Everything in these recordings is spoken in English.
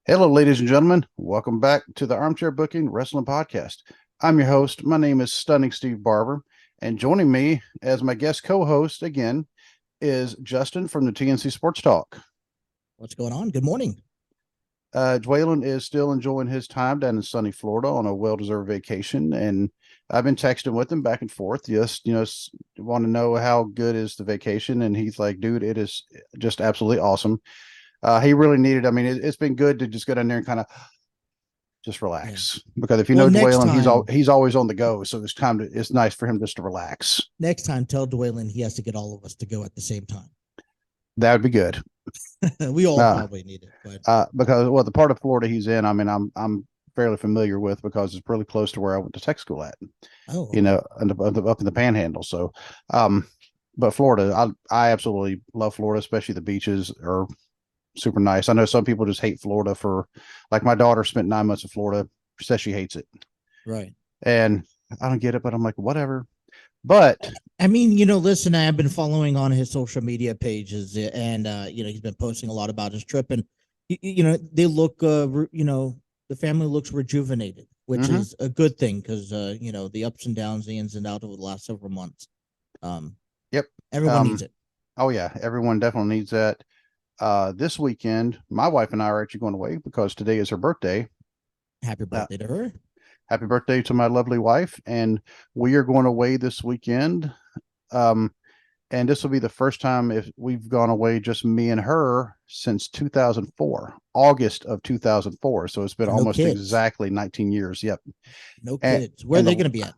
Hello, ladies and gentlemen. Welcome back to the Armchair Booking Wrestling Podcast. I'm your host. My name is Stunning Steve Barber, and joining me as my guest co-host again is Justin from the TNC SportsTalk. What's going on? Good morning. Dwaylon is still enjoying his time down in sunny Florida on a well-deserved vacation, and I've been texting with him back and forth. Just want to know how good is the vacation, and he's like, "Dude, it is just absolutely awesome." He really needed. I mean, it's been good to just go down there and kind of just Yeah. relax, because if you Well, know next Dwaylen, time, he's always on the go. So it's nice for him just to relax. next time, tell Dwaylon he has to get all of us to go at the same time. That would be good. We all Uh, probably need it, but because the part of Florida he's in, I mean, I'm fairly familiar with because it's really close to where I went to tech school at. okay. Up in the Panhandle. So, um, but Florida, I absolutely love Florida, especially the beaches are super nice. I know some people just hate Florida for, like my daughter spent 9 months in Florida. She says she hates it, Right. and I don't get it, but I'm like, whatever. But I mean, listen, I've been following on his social media pages, and he's been posting a lot about his trip, and they look, the family looks rejuvenated, which mhm. is a good thing because the ups and downs, the ins and outs over the last several months. Um, Yep. Everyone needs it. Oh yeah, everyone definitely needs that. This weekend, my wife and I are actually going away because today is her birthday. Happy Uh, birthday to her. Happy birthday to my lovely wife, and we are going away this weekend. Um, and this will be the first time if we've gone away just me and her since 2004, August of 2004. So it's been So no almost kids. exactly 19 years. Yep. No And kids. Where are and they going to be at?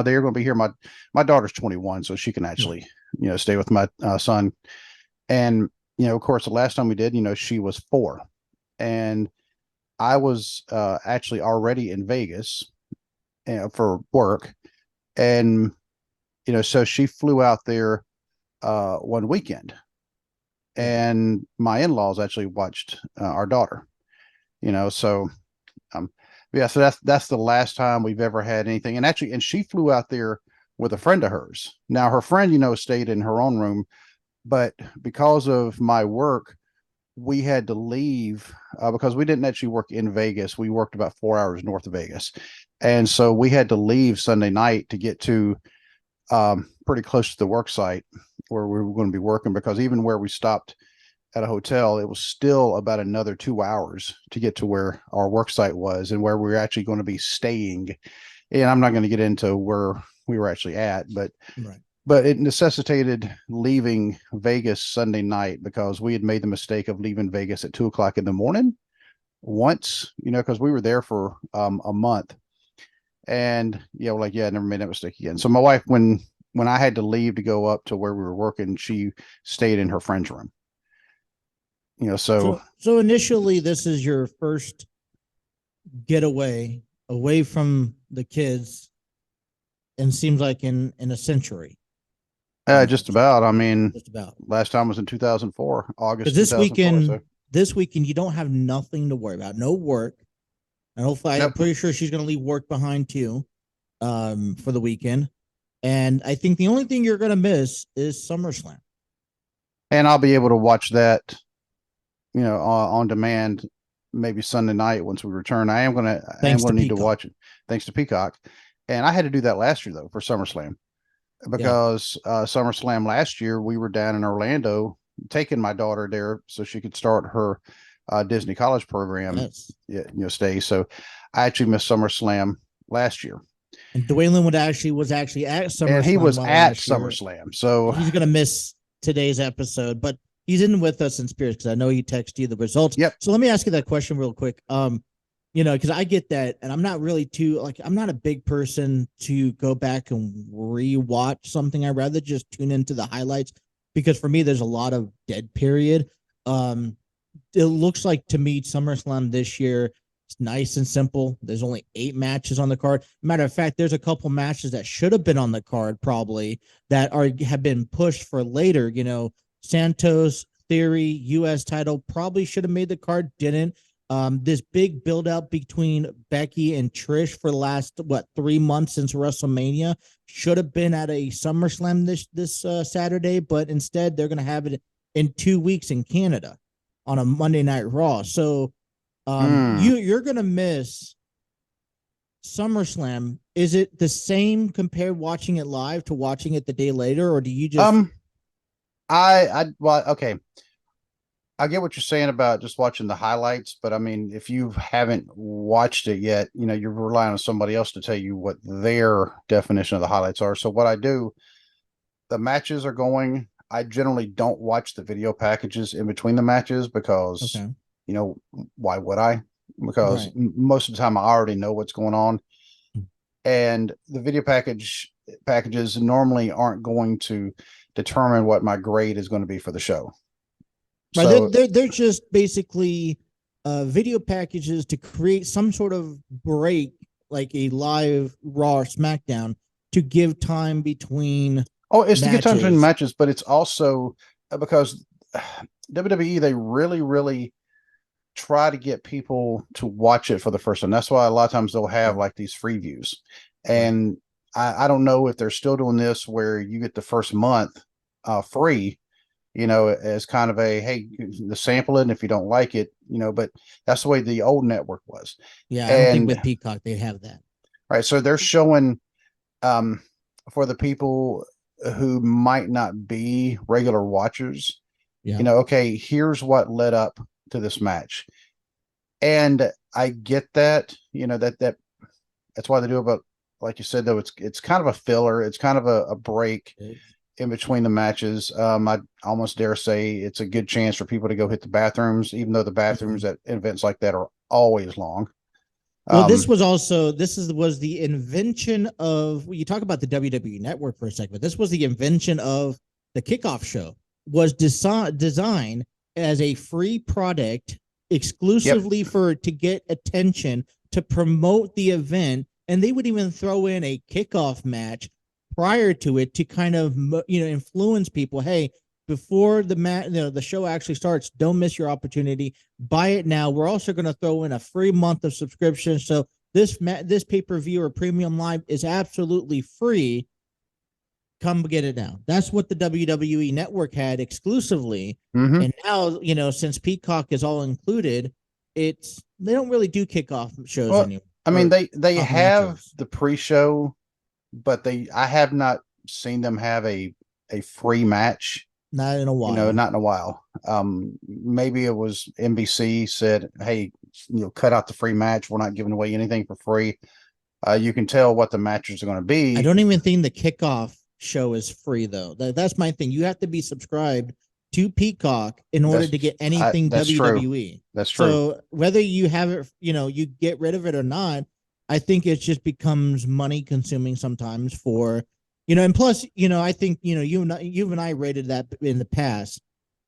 they're going to be here. My daughter's 21, so she can Right. actually stay with my son. And of course, the last time we did, she was 4, and I was actually already in Vegas for work, and so she flew out there one weekend, Yeah. and my in-laws actually watched our daughter. So um, yeah, so that's the last time we've ever had anything, and she flew out there with a friend of hers. Now her friend, stayed in her own room, but because of my work, we had to leave because we didn't actually work in Vegas. We worked about 4 hours north of Vegas. And so we had to leave Sunday night to get to pretty close to the work site where we were going to be working, because even where we stopped at a hotel, it was still about another 2 hours to get to where our work site was and where we were actually going to be staying. And I'm not going to get into where we were actually at, Right. but it necessitated leaving Vegas Sunday night because we had made the mistake of leaving Vegas at 2 o'clock in the morning once, because we were there for a month. And we're like, yeah, I never made that mistake again. So my wife, when I had to leave to go up to where we were working, she stayed in her friend's room. So So initially, this is your first getaway away from the kids, and seems like in a century, just almost about. I mean, just about. last time was in 2004, Because August this 2004. weekend, So this weekend you don't have nothing to worry about. No work, and hopefully, I'm nope. pretty sure she's going to leave work behind too, for the weekend. And I think the only thing you're going to miss is SummerSlam. And I'll be able to watch that on demand, maybe Sunday night once we return. I am Thanks to gonna need to Peacock. watch it thanks to Peacock. And I had to do that last year though for SummerSlam, Yeah. because SummerSlam last year we were down in Orlando taking my daughter there so she could start her Disney college program, Yes. stay. So I actually missed SummerSlam last year, And Dwaylon was actually at and he SummerSlam was while at last year, SummerSlam. So he's gonna miss today's episode, but he's in with us in spirit because I know he texted you the results. yep. So let me ask you that question real quick. Because I get that, and I'm not really too like I'm not a big person to go back and rewatch something. I'd rather just tune into the highlights because for me, there's a lot of dead period. Um, it looks like to me SummerSlam this year it's nice and simple. There's only 8 matches on the card. Matter of fact, there's a couple matches that should have been on the card probably that have been pushed for later. Santos Theory U.S. title probably should have made the card, didn't. This big build up between Becky and Trish for the last 3 months since WrestleMania should have been at a SummerSlam this Saturday, but instead they're going to have it in 2 weeks in Canada on a Monday Night Raw. So You're gonna miss SummerSlam. Is it the same compared watching it live to watching it the day later, or do you just well, okay. I get what you're saying about just watching the highlights, but I mean, if you haven't watched it yet, you're relying on somebody else to tell you what their definition of the highlights are. So what I do, the matches are going. I generally don't watch the video packages in between the matches because, okay? why would I? Because Right. most of the time I already know what's going on, and the video packages normally aren't going to determine what my grade is going to be for the show. Right. They're So they're just basically video packages to create some sort of break, like a live Raw or SmackDown, to give time between oh, it's to get time between matches. matches, but it's also because WWE, they really, really try to get people to watch it for the first time. That's why a lot of times they'll have Sure. like these free views. Right. And I don't know if they're still doing this where you get the first month free, as kind of a hey, the sample it, and if you don't like it, but that's the way the old network was. Yeah, I don't think And with Peacock they have that. right, so they're showing um for the people who might not be regular watchers, Yeah. okay, here's what led up to this match. And I get that, that's why they do it, but like you said, though, it's kind of a filler, it's kind of a break in between the matches. I almost dare say it's a good chance for people to go hit the bathrooms, even though the bathrooms Mhm. at events like that are always long. Well, this Um, was also was the invention of, you talk about the WWE network for a second, but this was the invention of the kickoff show. Was designed as a free product yep. exclusively for to get attention, to promote the event, and they would even throw in a kickoff match prior to it to kind of influence people. Hey, before the show actually starts, don't miss your opportunity. Buy it now. We're also going to throw in a free month of subscription. So this pay-per-view or premium live is absolutely free. Come get it now. That's what the WWE network had exclusively. Mm-hmm. And now, since Peacock is all included, they don't really do kickoff shows Well, anymore, I mean, or they off have matches. the pre-show, but I have not seen them have a free match. Not in a while. Not in a while. Maybe it was NBC said, "Hey, cut out the free match. We're not giving away anything for free." You can tell what the matches are going to I be. don't even think the kickoff show is free though. That's my thing. You have to be subscribed to Peacock in order to get anything That's true. WWE. That's true. So whether you have it, you get rid of it or not, I think it just becomes money consuming sometimes for, and plus, I think, you and I rated that in the past.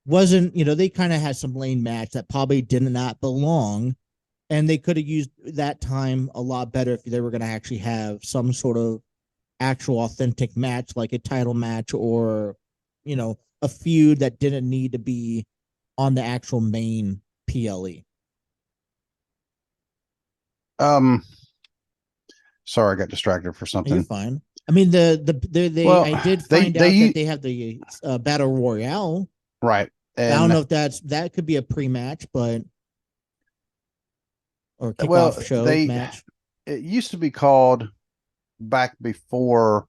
Wasn't, they kind of had some lane match that probably did not belong, and they could have used that time a lot better if they were going to actually have some sort of actual authentic match, like a title match, or a feud that didn't need to be on the actual main PLE. Um, sorry, I got distracted for You're something. fine. I mean, they Well, I did they find out that they they have the battle royale. right, I don't and know if that could be a pre-match, but or well, kickoff show match. it used to be called back before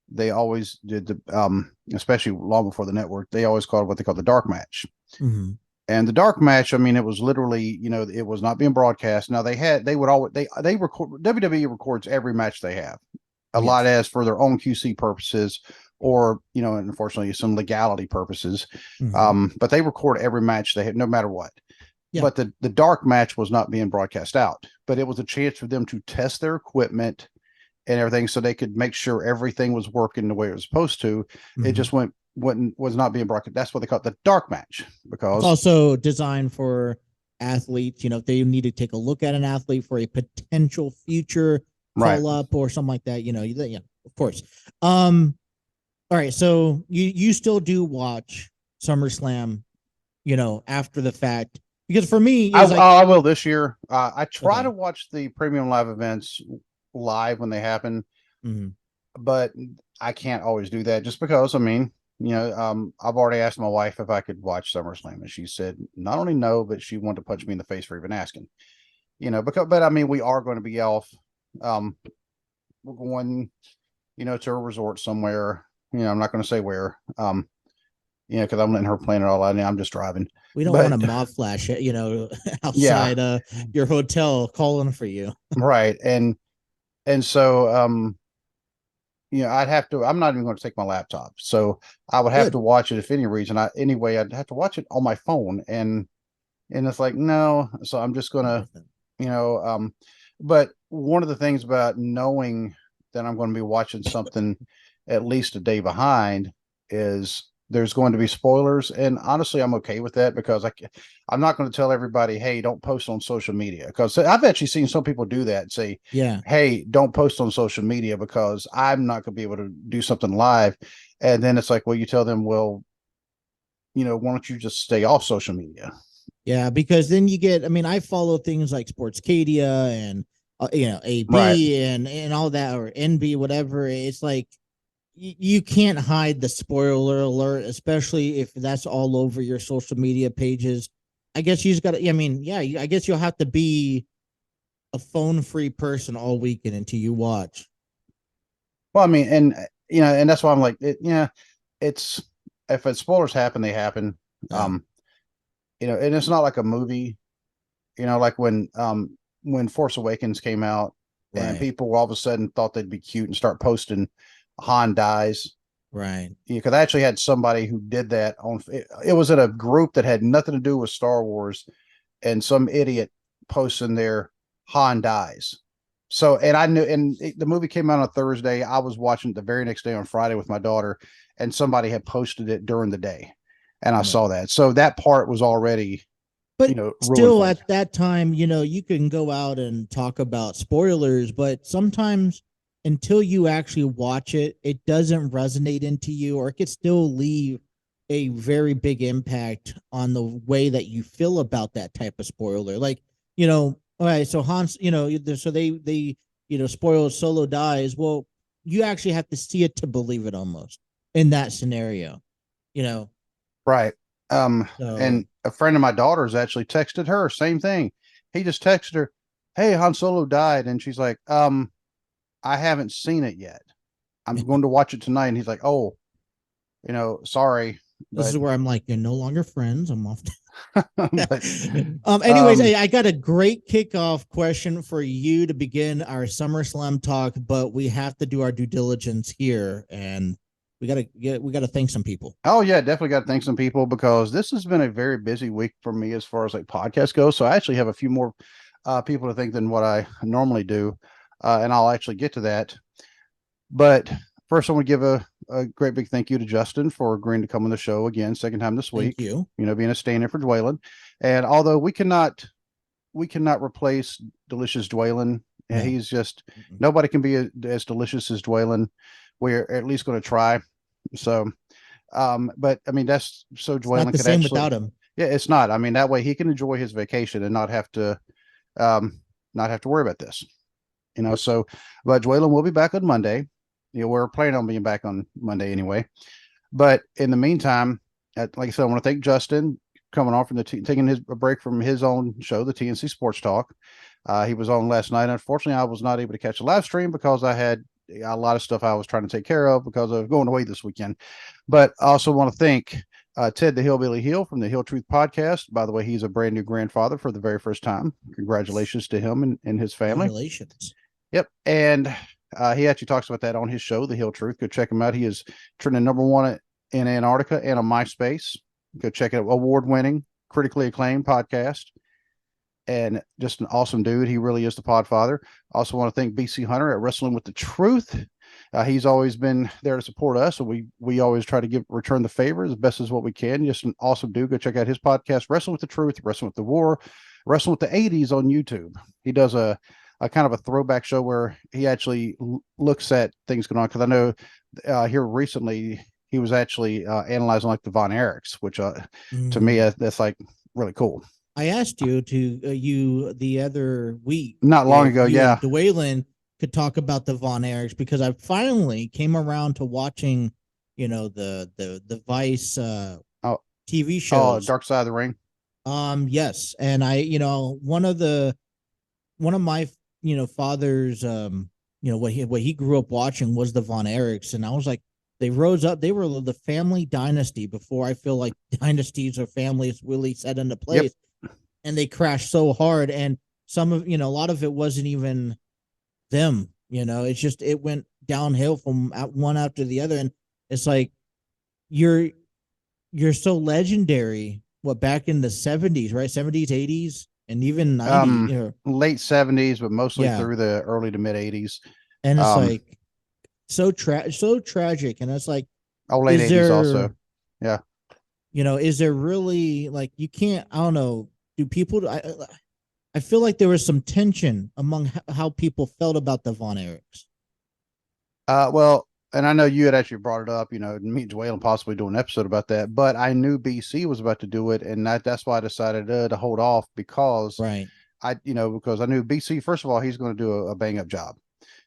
they always did the especially long before the network, they always called what they call the dark match. Mm-hmm. And the dark match, I mean, it was literally, it was not being broadcast. Now they would always they record, WWE records every match they have. A lot Yes. as for their own QC purposes, or unfortunately some legality purposes. Mm-hmm. But they record every match they have, no matter what. Yeah. But the dark match was not being broadcast out, but it was a chance for them to test their equipment and everything, so they could make sure everything was working the way it was supposed to. It Mm-hmm. just was not being broadcast. That's what they call it, the dark match, It's because also designed for athletes. If they need to take a look at an athlete for a potential future right. call up or something like that, yeah, of course. All right, so you still do watch SummerSlam, after the fact, because for me, I, is like, I will this year. I try to okay, watch the premium live events live when they happen, mm-hmm. but I can't always do that just because. I mean, I've already asked my wife if I could watch SummerSlam, and she said not only no, but she wanted to punch me in the face for even asking. But I mean, we are going to be off. We're going, to a resort somewhere. I'm not going to say where. Because I'm letting her plan it all out, and I'm just driving. We don't want But a mob flash, yeah, outside your hotel calling for you. right, and so I'd have to. I'm not even going to take my laptop, so I would have Good. to watch it if any reason. I'd have to watch it on my phone, and it's like no. So I'm just Not gonna, worth it. you know, um, but one of the things about knowing that I'm going to be watching something at least a day behind is there's going to be spoilers, and honestly, I'm okay with that because I'm not going to tell everybody, hey, don't post on social media, because I've actually seen some people do that and say, Yeah. hey, don't post on social media because I'm not going to be able to do something live, and then it's like, well, you tell them, well, why don't you just stay off social media? Yeah, because then you get. I mean, I follow things like Sportscadia and Right. AB and all that, or NB, whatever. It's like you can't hide the spoiler alert, especially if that's all over your social media pages. I guess you just got to. I mean, yeah, I guess you'll have to be a phone-free person all weekend until you watch. Well, I mean, and that's why I'm like, it's if it's spoilers happen, they happen. Yeah. And it's not like a movie, like when Force Awakens came out and Right. people all of a sudden thought they'd be cute and start posting Han dies. Right. Because I actually had somebody who did that it was in a group that had nothing to do with Star Wars, and some idiot posting their Han dies. So, and I knew, and the movie came out on Thursday. I was watching it the very next day on Friday with my daughter, and somebody had posted it during the day, and I Right. saw that. So that part was already, But ruined still, for me. at that time, you can go out and talk about spoilers, but sometimes until you actually watch it, it doesn't resonate into you, or it could still leave a very big impact on the way that you feel about that type of spoiler. Like, all right, so Hans, so they spoil Solo dies. Well, you actually have to see it to believe it almost in that scenario, you know. Right. So And a friend of my daughter's actually texted her, same thing. He just texted her, hey, Han Solo died. And she's like, I haven't seen it yet. I'm going to watch it tonight. And he's like, oh, sorry, this but is where I'm like, you're no longer friends. I'm off. but Anyways, hey, I got a great kickoff question for you to begin our SummerSlam talk, but we have to do our due diligence here, and we gotta thank some people. oh yeah, definitely got to thank some people because this has been a very busy week for me as far as like podcast goes. So I actually have a few more people to thank than what I normally do, and I'll actually get to that. But first, I want to give a great big thank you to Justin for agreeing to come on the show again, second time this Thank week. you. Being a stand-in for Dwaylon, and although we cannot replace delicious Dwaylon, No. he's just Mm-mm. nobody can be as delicious as Dwaylon. We're at least going to try. So, but I mean that's so It's not Dwaylon the could same actually, without him. yeah, it's not. I mean that way he can enjoy his vacation and um, not have to worry about this. So, but Dwaylon will be back on Monday. We're planning on being back on Monday anyway. But in the meantime, like I said, I want to thank Justin coming on from taking a break from his own show, the TNC Sports Talk. He was on last night. Unfortunately, I was not able to catch a live stream because I had a lot of stuff I was trying to take care of because of going away this weekend. But I also want to thank Ted the Hillbilly Hill from the Hill Truth Podcast. By the way, he's a brand new grandfather for the very first time. Congratulations to him and his family. Congratulations. Yep. And he actually talks about that on his show, The Hill Truth. Go check him out. He is trending number one in Antarctica and on MySpace. Go check it out. Award winning, critically acclaimed podcast. And just an awesome dude. He really is the podfather. Also want to thank BC Hunter at Wrestling with the Truth. He's always been there to support us. So we always try to return the favor as best as what we can. Just an awesome dude. Go check out his podcast, Wrestling with the Truth, Wrestling with the War, Wrestling with the 80s on YouTube. He does a kind of a throwback show where he actually looks at things going on. Because I know here recently he was actually analyzing like the Von Erichs, which to me Mm. that's like really cool. I asked you to you the other week Not long if ago, you and yeah. Dwaylon could talk about the Von Erichs because I finally came around to watching the Vice Oh, TV oh, shows. Dark Side of the Ring. Yes, and I, one of my, father's, what he grew up watching was the Von Erichs, and I was like, they rose up. They were the family dynasty before I feel like dynasties or families really set into Yep. place, and they crashed so hard. And some of, a lot of it wasn't even them. It's just it went downhill from one after the other, and it's like you're you're so legendary. What, back in the 70s, right? 70s, 80s, and even 90s. Late 70s, but mostly Yeah, through the early to mid 80s. and it's Um, like so tragic, and it's like, oh, late is 80s also. there Yeah. is there really, like, you can't, I don't know, do people, I feel like there was some tension among how people felt about the Von Erichs. Well, and I know you had actually brought it up, me and Dwaylon possibly do an episode about that, but I knew BC was about to do it, and that's why I decided to hold off because Right. because I knew BC, first of all, he's going to do a bang up job,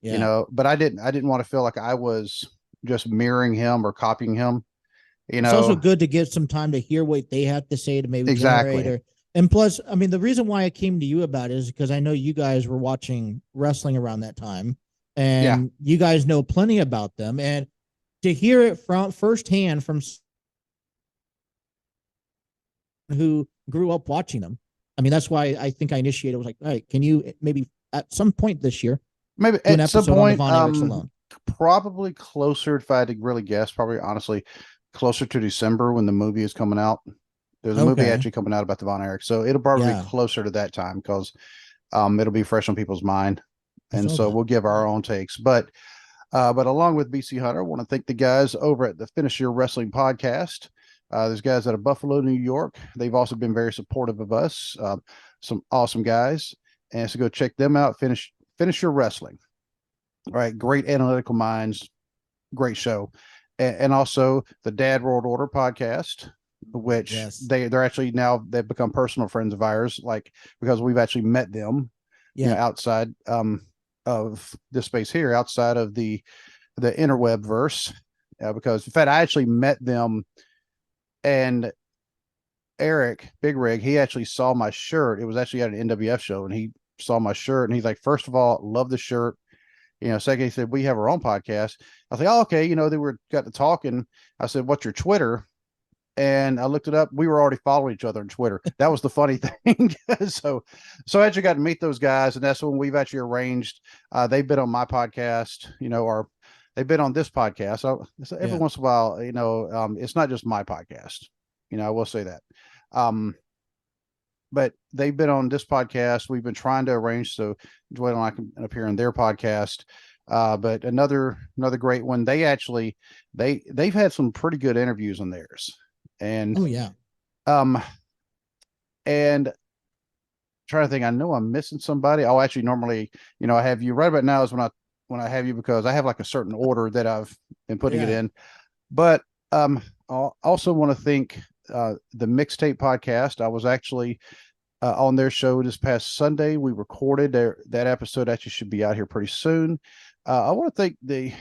Yeah. but I didn't want to feel like I was just mirroring him or copying him, you It's also know. good to get some time to hear what they have to say to maybe generate, Exactly. or, and plus, I mean, the reason why I came to you about it is because I know you guys were watching wrestling around that time, Yeah. and you guys know plenty about them, and to hear it from firsthand from who grew up watching them. I mean, that's why I think I initiated. I was like, all right, can you maybe at some point this year Maybe do an at some episode on the point, Von Erichs alone? probably closer, if I had to really guess, probably honestly closer to December when the movie is coming out. There's a movie Okay. actually coming out about the Von Erich, so it'll probably be Yeah. closer to that time because it'll be fresh on people's mind, I and saw so that. we'll give our own takes. But along with BC Hunter, I want to thank the guys over at the Finish Your Wrestling podcast. There's guys out of Buffalo, New York. They've also been very supportive of us. Some awesome guys, and so go check them out. Finish Your Wrestling. All right, great analytical minds, great show, and also the Dad World Order podcast, which Yes. they're actually now they've become personal friends of ours, like because we've actually met them, Yeah. outside of this space here, outside of the interweb verse, because in fact I actually met them, and Eric Big Rig, he actually saw my shirt. It was actually at an NWF show, and he saw my shirt, and he's like, first of all, love the shirt. Second, he said, we have our own podcast. I was like, oh, okay. They got to talking. I said, what's your Twitter? And I looked it up. We were already following each other on Twitter. That was the funny thing. So I actually got to meet those guys. And that's when we've actually arranged, they've been on my podcast, or they've been on this podcast. So every Yeah. once in a while, it's not just my podcast, I will say that. Um, but they've been on this podcast. We've been trying to arrange so Dwayne and I can appear on their podcast. But another great one. They've had some pretty good interviews on theirs, and Oh yeah. um and trying to think. I know I'm missing somebody. Oh, actually, normally, I have you right about now is when I have you because I have like a certain order that I've been putting it Yeah. in. But I also want to thank the Mixtape podcast. I was actually on their show this past Sunday. We recorded that episode. Actually, should be out here pretty soon. I want to thank the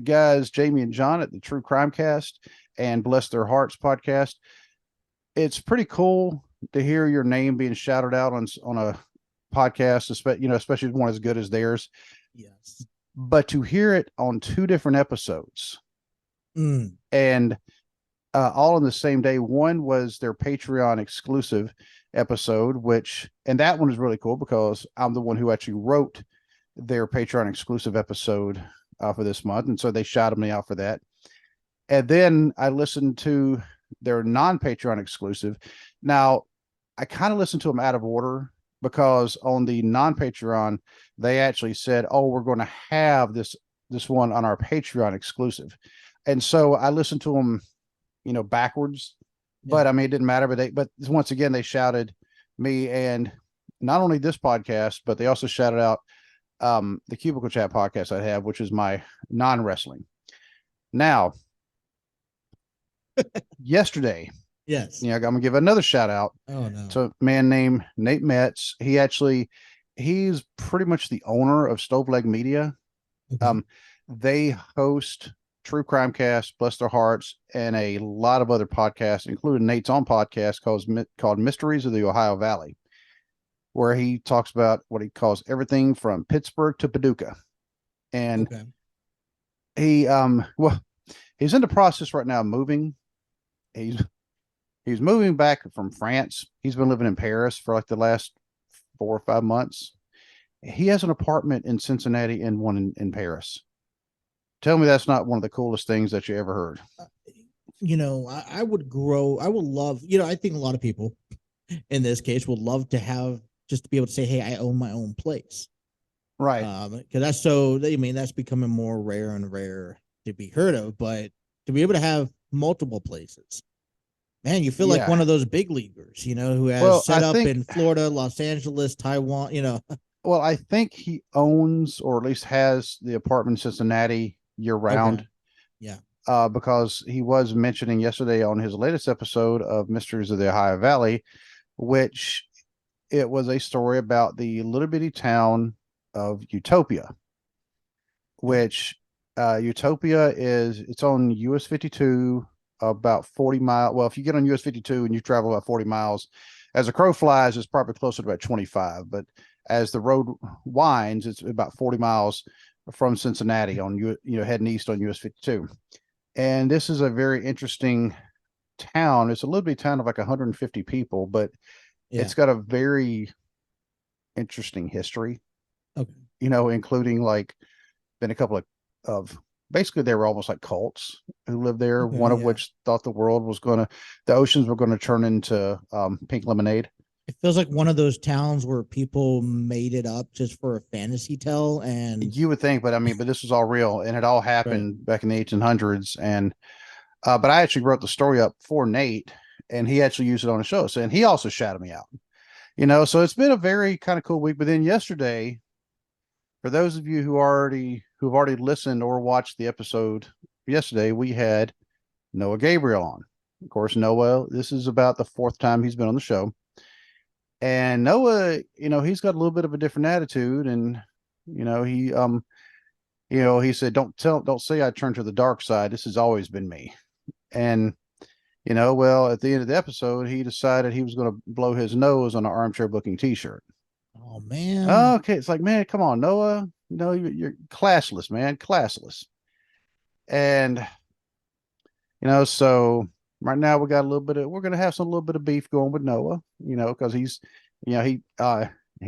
guys Jamie and John at the True Crime Cast and Bless Their Hearts podcast. It's pretty cool to hear your name being shouted out on a podcast, especially one as good as theirs. Yes. But to hear it on two different episodes Mm. and all on the same day. One was their Patreon exclusive episode, and that one is really cool because I'm the one who actually wrote their Patreon exclusive episode for this month. And so they shouted me out for that. And then I listened to their non Patreon exclusive. Now, I kind of listened to them out of order because on the non Patreon, they actually said, oh, we're going to have this one on our Patreon exclusive. And so I listened to them backwards. Yeah. But I mean, it didn't matter. But once again, they shouted me, and not only this podcast, but they also shouted out the Cubicle Chat podcast I have, which is my non-wrestling. Now, yesterday, Yes. I'm gonna give another shout out Oh no. to a man named Nate Metz. He's pretty much the owner of Stove Leg Media. Okay. They host True Crime Cast, Bless Their Hearts, and a lot of other podcasts, including Nate's own podcast called Mysteries of the Ohio Valley, where he talks about what he calls everything from Pittsburgh to Paducah. And Okay. he's in the process right now of moving. He's moving back from France. He's been living in Paris for like the last 4 or 5 months. He has an apartment in Cincinnati and one in Paris. Tell me that's not one of the coolest things that you ever heard. I would love, I think a lot of people in this case would love to have just to be able to say, hey, I own my own place. Right. Because that's becoming more rare and rare to be heard of, but to be able to have multiple places, man, you feel like one of those big leaguers, who has set up in Florida, Los Angeles, Taiwan, Well, I think he owns or at least has the apartment in Cincinnati year round. Okay. Yeah. Because he was mentioning yesterday on his latest episode of Mysteries of the Ohio Valley, which it was a story about the little bitty town of Utopia, which Utopia it's on US 52, about 40 miles. Well, if you get on US 52 and you travel about 40 miles, as a crow flies, it's probably closer to about 25. But as the road winds, it's about 40 miles from Cincinnati on heading east on US 52. And this is a very interesting town. It's a little bit town of like 150 people, but it's got a very interesting history. Okay. Including like been a couple of basically they were almost like cults who lived there. Okay, one of which thought the oceans were going to turn into pink lemonade. It feels like one of those towns where people made it up just for a fantasy tale, and you would think, but this was all real, and it all happened back in the 1800s. And but I actually wrote the story up for Nate, and he actually used it on the show. So, and he also shouted me out. So it's been a very kind of cool week. But then yesterday, for those of you who've already listened or watched the episode yesterday, we had Noah Gabriel on. Of course, Noah, this is about the 4th time he's been on the show. And Noah, he's got a little bit of a different attitude, and he he said, don't say I turned to the dark side. This has always been me. And well, at the end of the episode, he decided he was going to blow his nose on an armchair booking t-shirt. Oh man. Okay, it's like, man, come on, Noah. You're classless, man, classless. And so right now we're gonna have a little bit of beef going with Noah, because he's, he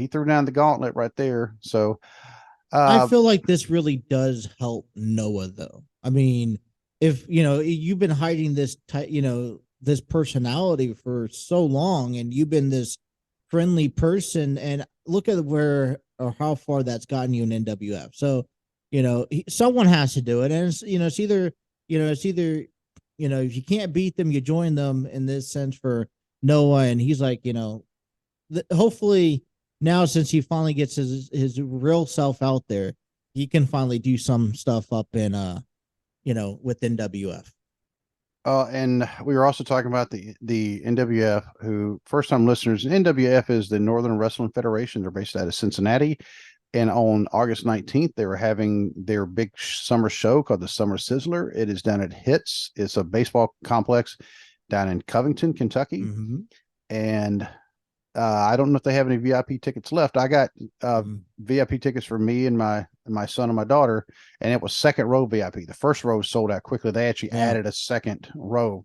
threw down the gauntlet right there. So I feel like this really does help Noah, though. I mean, if you've been hiding this this personality for so long, and you've been this friendly person, and look at where or how far that's gotten you in NWF. So, someone has to do it, and it's either if you can't beat them, you join them in this sense for Noah, and he's like, hopefully now, since he finally gets his real self out there, he can finally do some stuff up in with NWF. And we were also talking about the NWF, who first time listeners, NWF is the Northern Wrestling Federation. They're based out of Cincinnati. And on August 19th, they were having their big summer show called the Summer Sizzler. It is down at Hits. It's a baseball complex down in Covington, Kentucky. Mm-hmm. And I don't know if they have any VIP tickets left. I got VIP tickets for me and my son and my daughter, and it was second row VIP. The first row sold out quickly. They actually added a second row.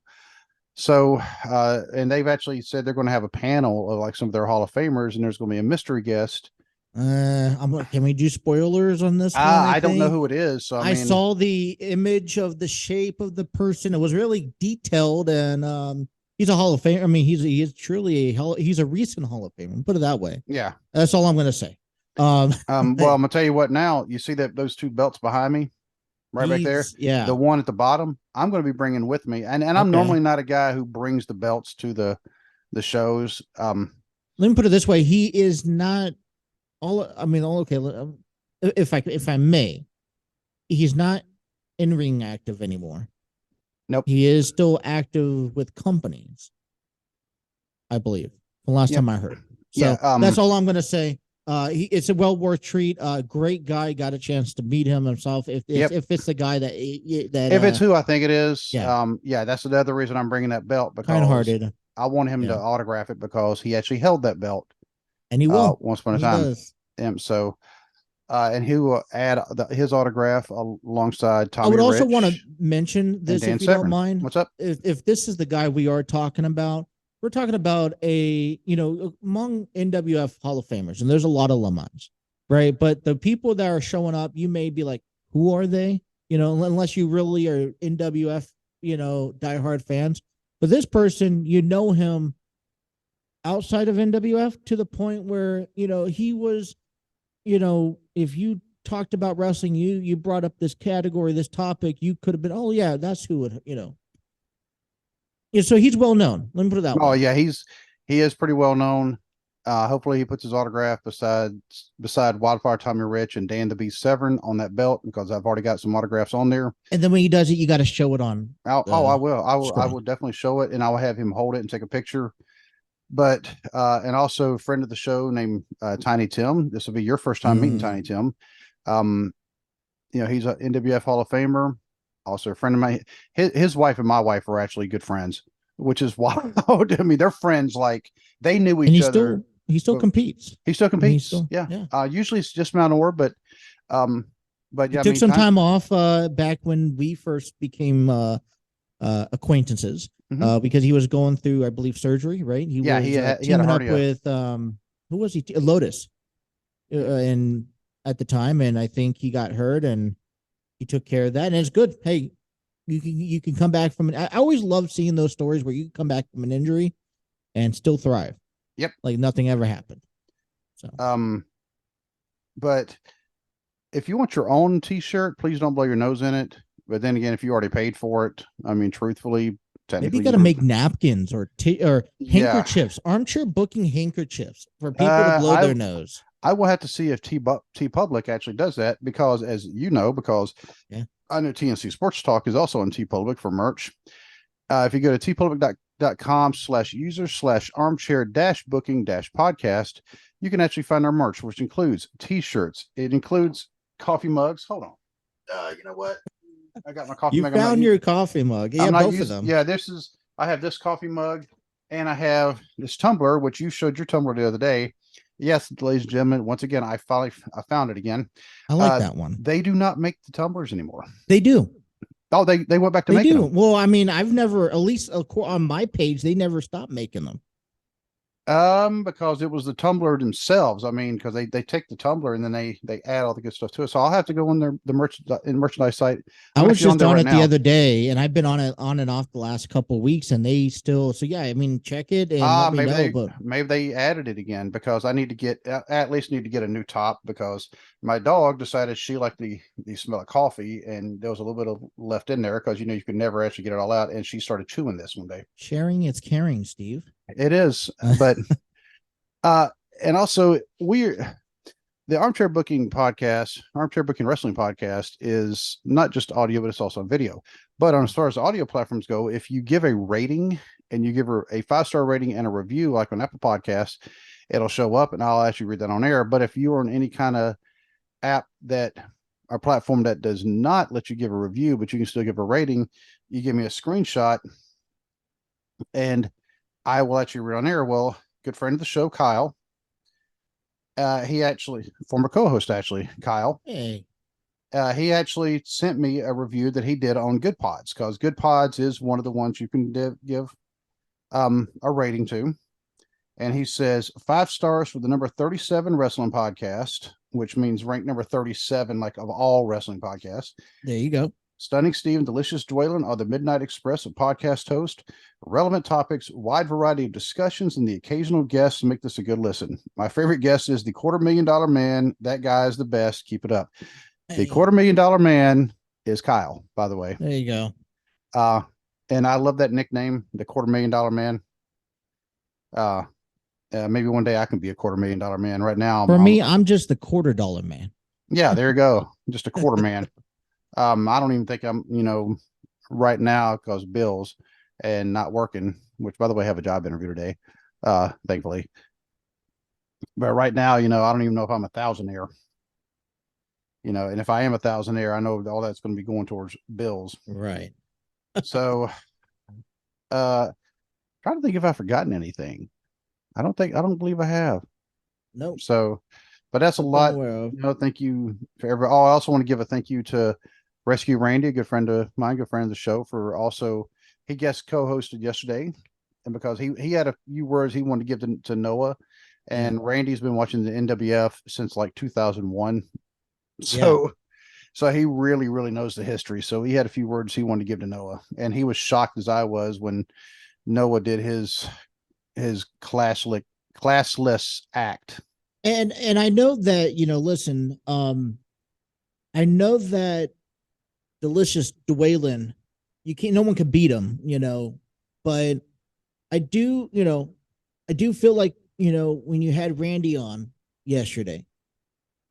So, and they've actually said they're going to have a panel of like some of their Hall of Famers, and there's going to be a mystery guest. Can we do spoilers on this one? I don't know who it is. So I saw the image of the shape of the person. It was really detailed, and he's a Hall of Famer. I mean, he is truly he's a recent Hall of Famer. Put it that way. Yeah, that's all I'm going to say. Well, I'm gonna tell you what. Now you see those two belts behind me, right back there. Yeah, the one at the bottom. I'm going to be bringing with me, and I'm normally not a guy who brings the belts to the shows. Let me put it this way: he is not okay. If I may, he's not in ring active anymore. Nope. He is still active with companies, I believe. The last time I heard. So that's all I'm going to say. It's a well worth treat. Great guy. Got a chance to meet him himself. If it's the guy that if it's who I think it is, yeah, that's another reason I'm bringing that belt, kind because hearted. I want him to Yeah, autograph it, because he actually held that belt and he will. once upon a He time. does. So and he will add his autograph alongside I Tommy would also want to Rich mention and this, Dan if you don't Severn. mind. What's up? If this is the guy we are talking about, we're talking about among NWF Hall of Famers, and there's a lot of alumni, right? But the people that are showing up, you may be like, who are they? Unless you really are NWF, diehard fans. But this person, him outside of NWF to the point where, he was, if you talked about wrestling, you brought up this category, this topic, you could have been, oh yeah, that's who it. Yeah, so he's well known. Let me put it that Oh way. yeah, he is pretty well known. Hopefully he puts his autograph beside Wildfire Tommy Rich and Dan the Beast Severn on that belt, because I've already got some autographs on there. And then when he does it, you got to show it on. I will. I Screen. will definitely show it, and I will have him hold it and take a picture. But and also a friend of the show named Tiny Tim. This will be your first time meeting Tiny Tim. Um, he's an NWF Hall of Famer. Also a friend of mine. His wife and my wife are actually good friends, which is wild. I mean, they're friends, like they knew And each other. he still competes. He still competes. Yeah. Usually it's just Mount Or, but He yeah, I took mean, some time off back when we first became acquaintances, because he was going through, I believe, surgery. Right? He yeah, was he had a teaming up hernia. with who was he? Lotus, and at the time, and I think he got hurt, and he took care of that, and it's good. Hey, you can come back from it. I always love seeing those stories where you can come back from an injury and still thrive. Yep. Like nothing ever happened. So But if you want your own T-shirt, please don't blow your nose in it. But then again, if you already paid for it, I mean, truthfully, maybe you technically, got to make napkins or yeah. handkerchiefs, armchair booking handkerchiefs for people to blow their nose. I will have to see if T Public actually does that, because, as you know, because Yeah. I know TNC Sports Talk is also on T Public for merch. If you go to tpublic.com/user/armchair-booking-podcast, you can actually find our merch, which includes T-shirts. It includes coffee mugs. Hold on. You know what? I got my coffee You mug. found your coffee mug. Yeah, I'm not both of using. them. Yeah, I have this coffee mug, and I have this tumbler, which you showed your tumbler the other day. Yes, ladies and gentlemen, once again, I found it again. I like that one. They do not make the tumblers anymore. They do. Oh, they went back to They making do. them. Well, I mean, I've never, at least on my page, they never stopped making them. Because it was the tumbler themselves. I mean, because they take the tumbler and then they add all the good stuff to it. So I'll have to go on the merchandise site. I was just on right it now. the other day, and I've been on it on and off the last couple of weeks, and they still. So yeah, I mean, check it and let me know. Maybe they added it again, because I need to get at least need to get a new top, because my dog decided she liked the smell of coffee, and there was a little bit of left in there, because you could never actually get it all out, and she started chewing this one day. Sharing is caring, Steve. It is, but and also the Armchair Booking Podcast, Armchair Booking Wrestling Podcast, is not just audio, but it's also video. But as far as audio platforms go, if you give a rating and you give her a 5-star rating and a review, like on Apple Podcasts, it'll show up, and I'll actually read that on air. But if you're on any kind of app or platform that does not let you give a review, but you can still give a rating, you give me a screenshot, and I will actually read on air. Well, good friend of the show, Kyle. He actually, former co-host, Kyle. Hey. He actually sent me a review that he did on Good Pods, because Good Pods is one of the ones you can give a rating to. And he says 5 stars for the number 37 wrestling podcast, which means ranked number 37, like, of all wrestling podcasts. There you go. Stunning Steve and Delicious Dwaylon are the Midnight Express of podcast host. Relevant topics, wide variety of discussions, and the occasional guests make this a good listen. My favorite guest is the $250,000 man. That guy is the best. Keep it up. The $250,000 man is Kyle, by the way. There you go. And I love that nickname, the $250,000 man. Maybe one day I can be a $250,000 man. Right now, I'm just the $250 man. Yeah, there you go. Just a quarter man. I don't even think I'm, right now, because bills and not working, which, by the way, I have a job interview today, thankfully. But right now, I don't even know if I'm a thousandaire. And if I am a thousandaire, I know all that's going to be going towards bills. Right. So, trying to think if I've forgotten anything. I don't believe I have. Nope. So, but that's a Nothing I'm lot. aware of. Thank you for every. Oh, I also want to give a thank you to Rescue Randy, a good friend of mine, good friend of the show, for also he guest co-hosted yesterday, and because he had a few words he wanted to give to Noah, Yeah. and Randy's been watching the NWF since like 2001, Yeah. so he really knows the history. So he had a few words he wanted to give to Noah, and he was shocked as I was when Noah did his classless act. And I know that, listen, I know that delicious Dwaylon, you can't, no one can beat him, but I do, I do feel like, when you had Randy on yesterday,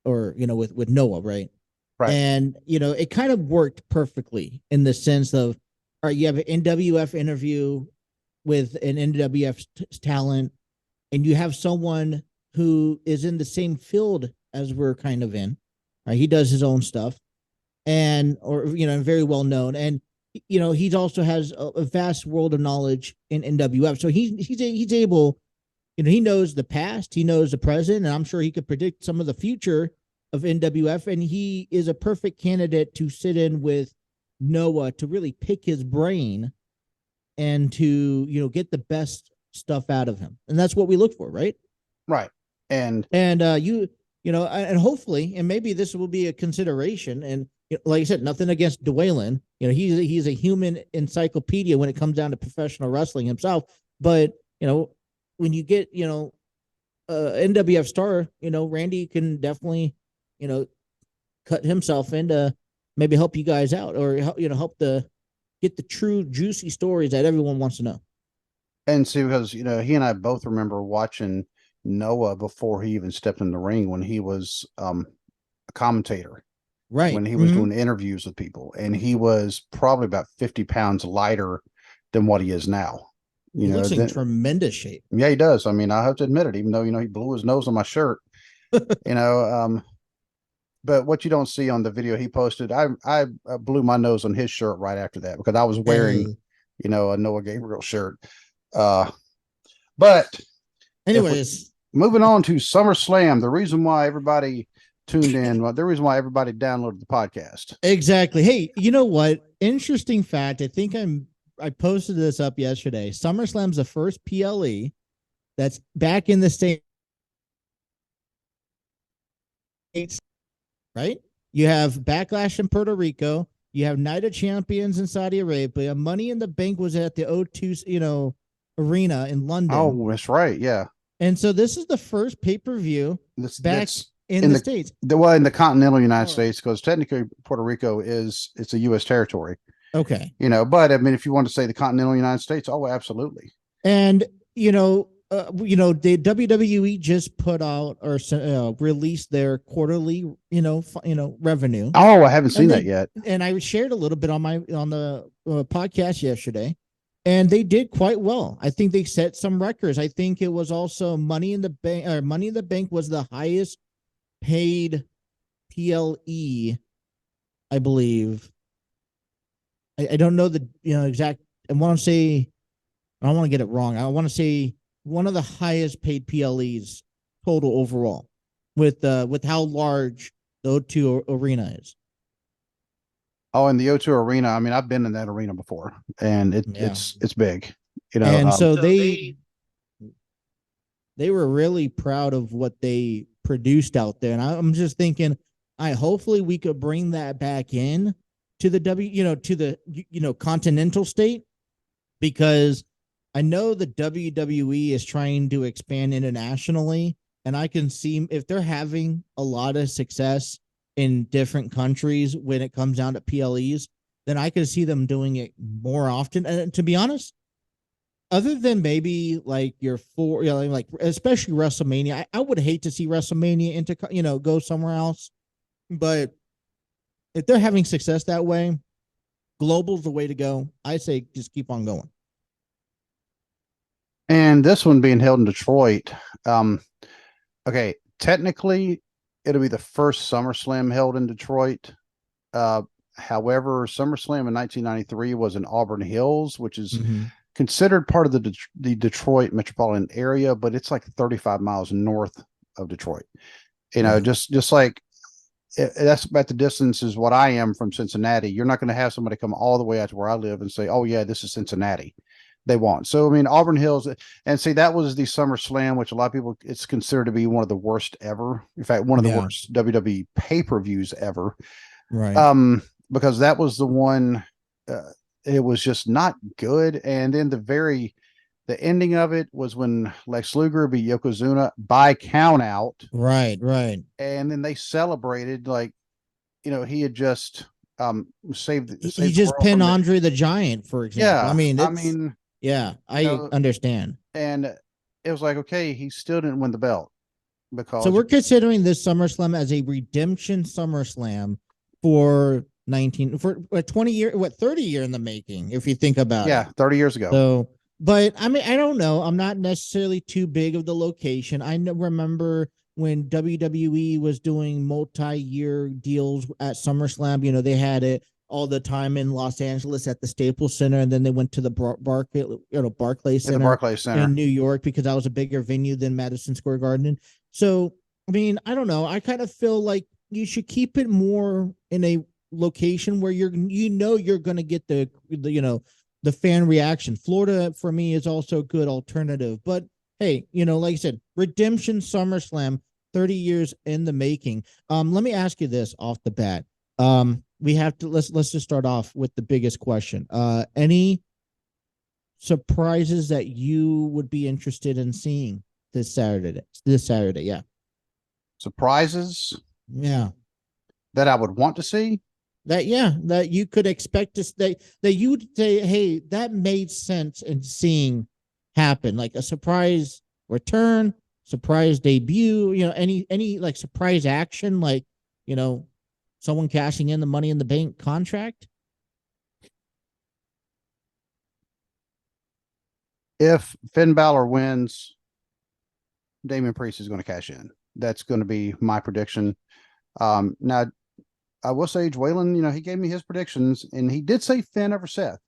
or, with Noah, right? Right. And, it kind of worked perfectly in the sense of, all right, you have an NWF interview with an NWF talent, and you have someone who is in the same field as we're kind of in. Right? He does his own stuff, and or very well known, and he's also has a vast world of knowledge in NWF. So he's able, he knows the past, he knows the present, and I'm sure he could predict some of the future of NWF. And he is a perfect candidate to sit in with Noah to really pick his brain and to get the best stuff out of him. And that's what we look for, right? Right. And And hopefully, and maybe this will be a consideration. And like I said, nothing against Dwaylon. He's a human encyclopedia when it comes down to professional wrestling himself. But when you get NWF star, Randy can definitely cut himself in to maybe help you guys out, or help get the true juicy stories that everyone wants to know. and see, because he and I both remember watching Noah before he even stepped in the ring when he was a commentator, Right. when he was Mm-hmm. doing interviews with people, and he was probably about 50 pounds lighter than what he is now. He looks in tremendous shape. Yeah, he does. I mean, I have to admit it, even though he blew his nose on my shirt. you know, but what you don't see on the video he posted, I blew my nose on his shirt right after that because I was wearing, Hey. a Noah Gabriel shirt. But if we Anyways, moving on to SummerSlam, the reason why everybody tuned in, the reason why everybody downloaded the podcast. exactly. Hey, you know what? Interesting fact. I posted this up yesterday. SummerSlam's the first PLE that's back in the States, right? You have Backlash in Puerto Rico. You have Night of Champions in Saudi Arabia. Money in the Bank was at the O2, arena in London. Oh, that's right. Yeah. And so this is the first pay-per-view back in the States. In the continental United States, because technically Puerto Rico it's a U.S. territory. Okay. But I mean, if you want to say the continental United States, oh, absolutely. And the WWE just put out or released their quarterly, revenue. Oh, I haven't seen that yet. And I shared a little bit on the podcast yesterday, and they did quite well. I think they set some records. I think it was also Money in the Bank. Money in the Bank was the highest paid PLE, I believe. I don't know the exact. I want to say, I don't want to get it wrong. I want to say one of the highest paid PLEs total overall, with how large the O2 arena is. Oh, in the O2 arena, I mean, I've been in that arena before, and it's big. And so they were really proud of what they produced out there, and I'm just thinking, hopefully we could bring that back in to the to the continental state, because I know the WWE is trying to expand internationally, and I can see if they're having a lot of success in different countries when it comes down to PLEs, then I could see them doing it more often. And to be honest, other than maybe like like especially WrestleMania, I would hate to see WrestleMania go somewhere else, but if they're having success that way, global's the way to go. I say just keep on going. And this one being held in Detroit, Okay, technically, it'll be the first SummerSlam held in Detroit. Uh, However, SummerSlam in 1993 was in Auburn Hills, which is Hmm. considered part of the Detroit metropolitan area, but it's like 35 miles north of Detroit. You know, Right. just like that's about the distance is what I am from Cincinnati. You're not going to have somebody come all the way out to where I live and say, "Oh yeah, this is Cincinnati." They won't. So I mean, Auburn Hills, and see that was the SummerSlam, which a lot of people it's considered to be one of the worst ever. In fact, one of the Yeah. worst WWE pay-per-views ever. Right. Um, because that was the one. Uh, it was just not good, and then the ending of it was when Lex Luger beat Yokozuna by count out, Right. Right. and then they celebrated like he had just He saved the just world pinned from the Andre the Giant, for example. I yeah. mean, I it's mean, yeah, you I know, understand. and it was like okay, he still didn't win the belt So because we're considering this SummerSlam as a redemption SummerSlam for 19 for a 20 year, what 30-year in the making, if you think about it. yeah, 30 years ago. So, but I mean, I don't know. I'm not necessarily too big of the location. Remember when WWE was doing multi-year deals at SummerSlam. You know, they had it all the time in Los Angeles at the Staples Center, and then they went to the Barclays At the Center Barclays in Center. New York because that was a bigger venue than Madison Square Garden. So, I mean, I don't know. I kind of feel like you should keep it more in a location where you're going to get the fan reaction. Florida for me is also a good alternative. But hey, like I said, Redemption SummerSlam, 30 years in the making. Let me ask you this off the bat. We have to let's just start off with the biggest question. Any surprises that you would be interested in seeing this Saturday? This Saturday, yeah. Surprises Yeah. that I would want to see. That you could expect to that you would say, hey, that made sense in seeing happen, like a surprise return, surprise debut, any like surprise action, like you know someone cashing in the Money in the Bank contract. If Finn Balor wins, Damian Priest is going to cash in. That's going to be my prediction. Now I will say Dwaylon, he gave me his predictions and he did say Finn over Seth,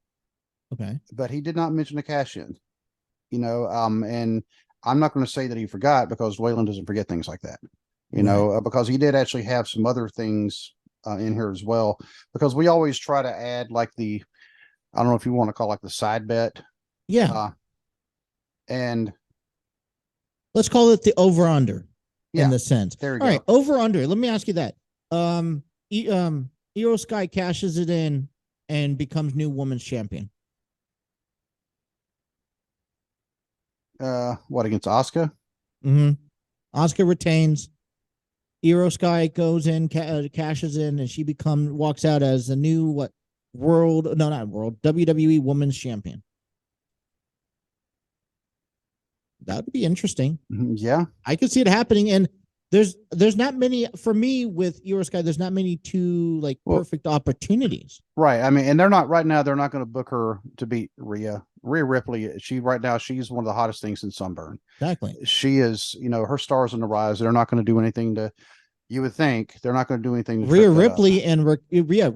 Okay. but he did not mention a cash in. And I'm not going to say that he forgot because Dwaylon doesn't forget things like that. Right. Because he did actually have some other things in here as well. Because we always try to add like I don't know if you want to call it like the side bet, Yeah. uh, and Let's call it the over under in yeah, the sense. there you All right, go. over under. Let me ask you that. Io Sky cashes it in and becomes new women's champion. What against Oscar? Mm-hmm. Oscar retains. Io Sky goes in, cashes in, and she walks out as the new world? No, not world. WWE Women's Champion. That would be interesting. Yeah, I could see it happening, and there's not many for me with Io Sky. There's not many two like well, perfect opportunities. right. I mean, and they're not right now. They're not going to book her to beat Rhea Ripley. She right now she's one of the hottest things in Sunburn. Exactly. She is, her stars on the rise. They're not going to do anything to. You would think they're not going to do anything to Rhea trip that up. Ripley and Rhea.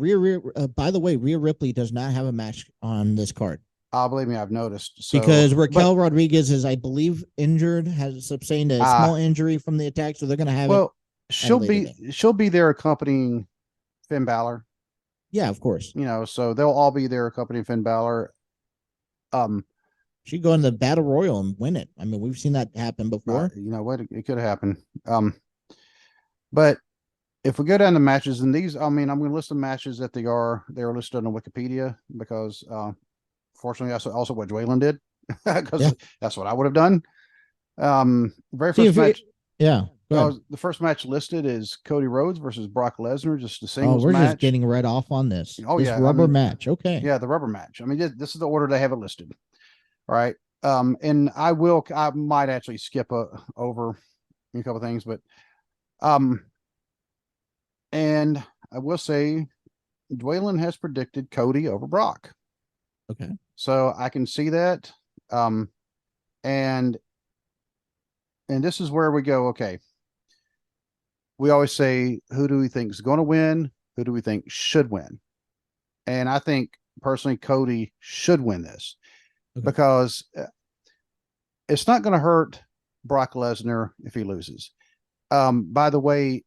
By the way, Rhea Ripley does not have a match on this card Believe me, I've noticed. So, because but Raquel Rodriguez is, I believe, injured, has sustained a uh small injury from the attack, so they're going to have it well, at a later day. she'll be there accompanying Finn Balor. Yeah, of course. So they'll all be there accompanying Finn Balor. Um, She go in the battle royal and win it. I mean, we've seen that happen before. you know what? It could happen. But if we go down to matches, and these, I mean, I'm going to list the matches that they are listed on Wikipedia because, fortunately, that's also what Dwaylon did Yeah. because that's what I would have done. Very See first if you, match. yeah. Go ahead. The first match listed is Cody Rhodes versus Brock Lesnar, just a Oh, singles we're just match. getting right off on this. Oh This yeah, I rubber mean, match. Okay. yeah, the rubber match. I mean, this is the order they have it listed. All right. And I might actually skip over a couple things, but um, and I will say Dwaylon has predicted Cody over Brock. Okay. So I can see that. Um, and this is where we go. Okay. we always say, who do we think is going to win? Who do we think should win? And I think personally, Cody should win this because it's not going to hurt Brock Lesnar if he loses. By the way,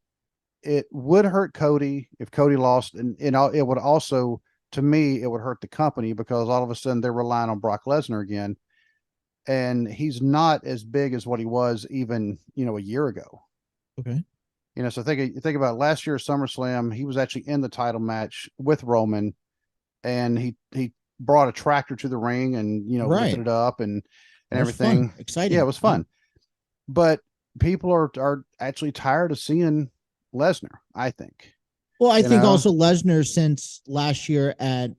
it would hurt Cody if Cody lost, and it would also, to me, it would hurt the company because all of a sudden they're relying on Brock Lesnar again, and he's not as big as what he was even a year ago. Okay. So think about last year's SummerSlam. He was actually in the title match with Roman, and he brought a tractor to the ring and lifted it up and everything. Exciting. Yeah, it was fun. But people are actually tired of seeing Lesnar, I think. Well, I think also Lesnar, since last year at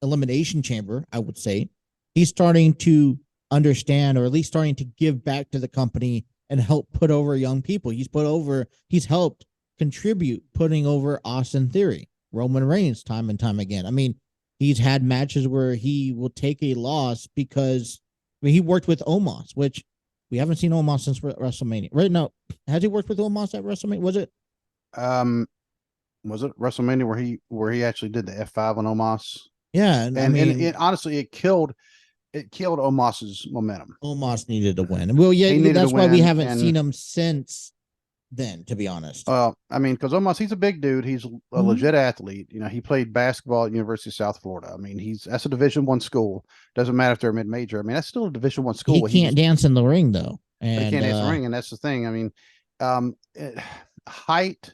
Elimination Chamber, I would say, he's starting to understand, or at least starting to give back to the company and help put over young people. He's helped contribute putting over Austin Theory, Roman Reigns time and time again. I mean, he's had matches where he will take a loss because he worked with Omos, which we haven't seen Omos since WrestleMania. Right now, has he worked with Omos at WrestleMania? Was it WrestleMania where he actually did the F5 on Omos? Yeah, and honestly, it killed Omos's momentum. Omos needed to win. Well, yeah, that's why we haven't seen him since then, to be honest. Well, I mean, because Omos, he's a big dude. He's a legit athlete. He played basketball at University of South Florida. I mean, that's a Division I school. Doesn't matter if they're mid-major. I mean, that's still a Division I school. He can't dance in the ring, though. And he can't dance in the ring, and that's the thing. I mean, height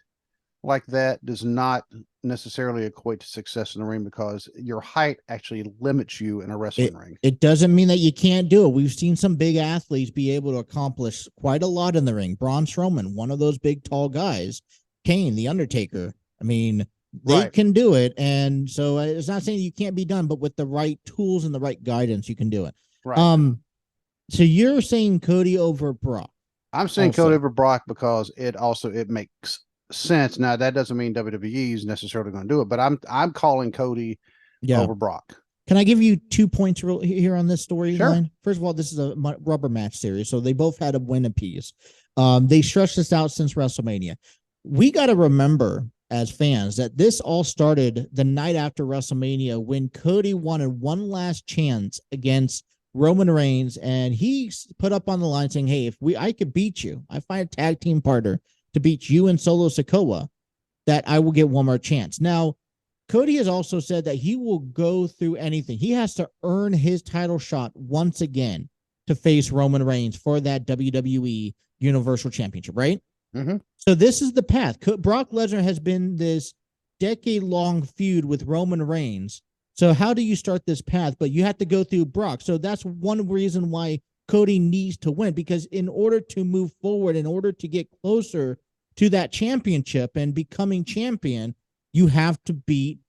like that does not necessarily equate to success in the ring because your height actually limits you in a wrestling ring. It doesn't mean that you can't do it. We've seen some big athletes be able to accomplish quite a lot in the ring. Braun Strowman, one of those big, tall guys. Kane, The Undertaker. I mean, they can do it. And so it's not saying you can't be done, but with the right tools and the right guidance, you can do it. Right. So you're saying Cody over Brock? I'm saying Cody over Brock because it makes sense. Now that doesn't mean WWE is necessarily going to do it, but I'm calling Cody over Brock. Can I give you 2 points here on this storyline? Sure. First of all, this is a rubber match series, so they both had a win apiece. They stretched this out since WrestleMania. We got to remember as fans that this all started the night after WrestleMania when Cody wanted one last chance against Roman Reigns, and he put up on the line saying, "Hey, I could beat you, I find a tag team partner to beat you and Solo Sikoa, that I will get one more chance." Now, Cody has also said that he will go through anything. He has to earn his title shot once again to face Roman Reigns for that WWE Universal Championship, right? Mm-hmm. So this is the path. Brock Lesnar has been this decade-long feud with Roman Reigns. So how do you start this path? But you have to go through Brock. So that's one reason why Cody needs to win, because in order to move forward, in order to get closer to that championship and becoming champion, you have to beat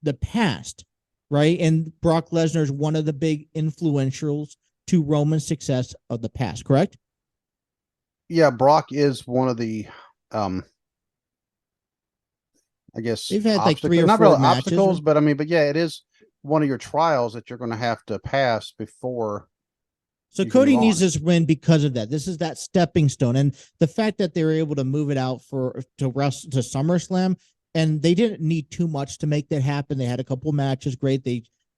the past, right? And Brock Lesnar is one of the big influentials to Roman's success of the past, correct? Yeah, Brock is one of the, I guess they've had like 3 or 4 not really matches, obstacles, but yeah, it is one of your trials that you're going to have to pass before. So Cody needs this win because of that. This is that stepping stone, and the fact that they were able to move it out to SummerSlam, and they didn't need too much to make that happen. They had a couple matches, great.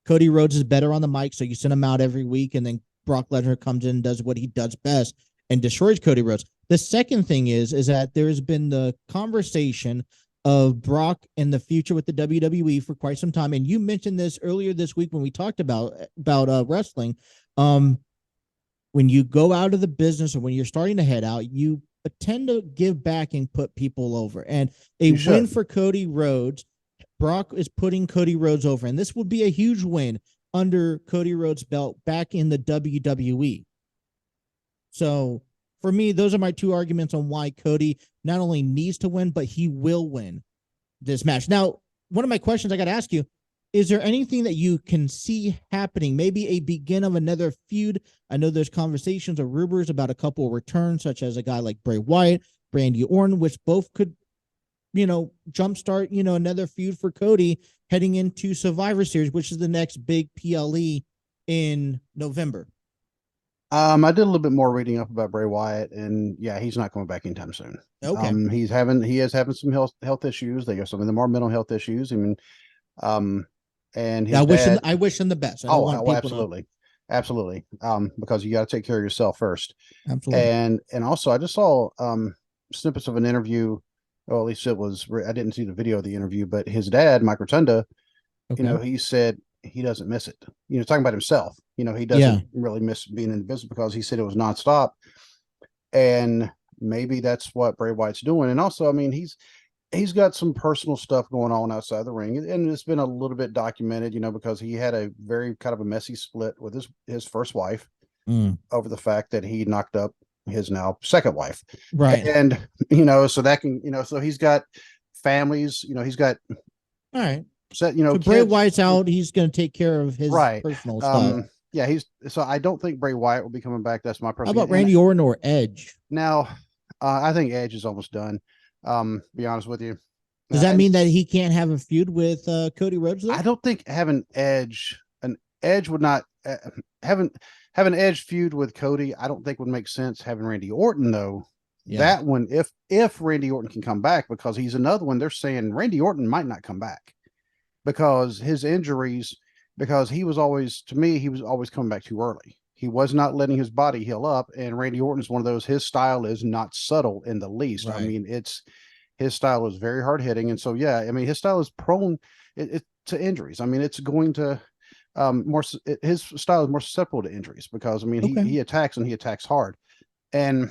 Cody Rhodes is better on the mic, so you send him out every week, and then Brock Lesnar comes in and does what he does best and destroys Cody Rhodes. The second thing is that there has been the conversation of Brock in the future with the WWE for quite some time, and you mentioned this earlier this week when we talked about wrestling. When you go out of the business or when you're starting to head out, you tend to give back and put people over. And a win for Cody Rhodes, Brock is putting Cody Rhodes over. And this would be a huge win under Cody Rhodes' belt back in the WWE. So for me, those are my 2 arguments on why Cody not only needs to win, but he will win this match. Now, one of my questions I got to ask you, is there anything that you can see happening? Maybe a begin of another feud. I know there's conversations or rumors about a couple of returns, such as a guy like Bray Wyatt, Randy Orton, which both could, jumpstart, another feud for Cody heading into Survivor Series, which is the next big PLE in November. I did a little bit more reading up about Bray Wyatt, and yeah, he's not coming back anytime soon. Okay. He is having some health issues. They have some of them are mental health issues. I mean, um, and Yeah, his dad. I wish him the best. I don't Oh, want oh, people to absolutely, absolutely. Because you got to take care of yourself first. absolutely. And also, I just saw snippets of an interview. Well, at least it was. I didn't see the video of the interview, but his dad, Mike Rotunda, Okay. he said he doesn't miss it. Talking about himself. He Yeah. doesn't really miss being in the business because he said it was nonstop, and maybe that's what Bray Wyatt's doing. And also, I mean, he's got some personal stuff going on outside the ring, and it's been a little bit documented, because he had a very kind of a messy split with his first wife Mm. over the fact that he knocked up his now second wife, Right. and so that can so he's got families, he's got All right. set, So Bray kids, Wyatt's out. He's going to take care of his right? personal stuff. Yeah, he's so I don't think Bray Wyatt will be coming back. That's my How personal. about Randy Orton or Edge? Now, I think Edge is almost done. Be honest with you. Does that And mean that he can't have a feud with Cody Rhodes though? I don't think having an Edge would not having have an Edge feud with Cody. I don't think would make sense. Having Randy Orton though, Yeah. that one, if Randy Orton can come back, because he's another one. They're saying Randy Orton might not come back because his injuries. Because he was always, to me, he was always coming back too early. He was not letting his body heal up, and Randy Orton's one of those. His style is not subtle in the least. I Right. mean, his style is very hard hitting, and so yeah, I mean, his style is prone to injuries. I mean, it's going to his style is more susceptible to injuries because I mean Okay. he attacks and he attacks hard, and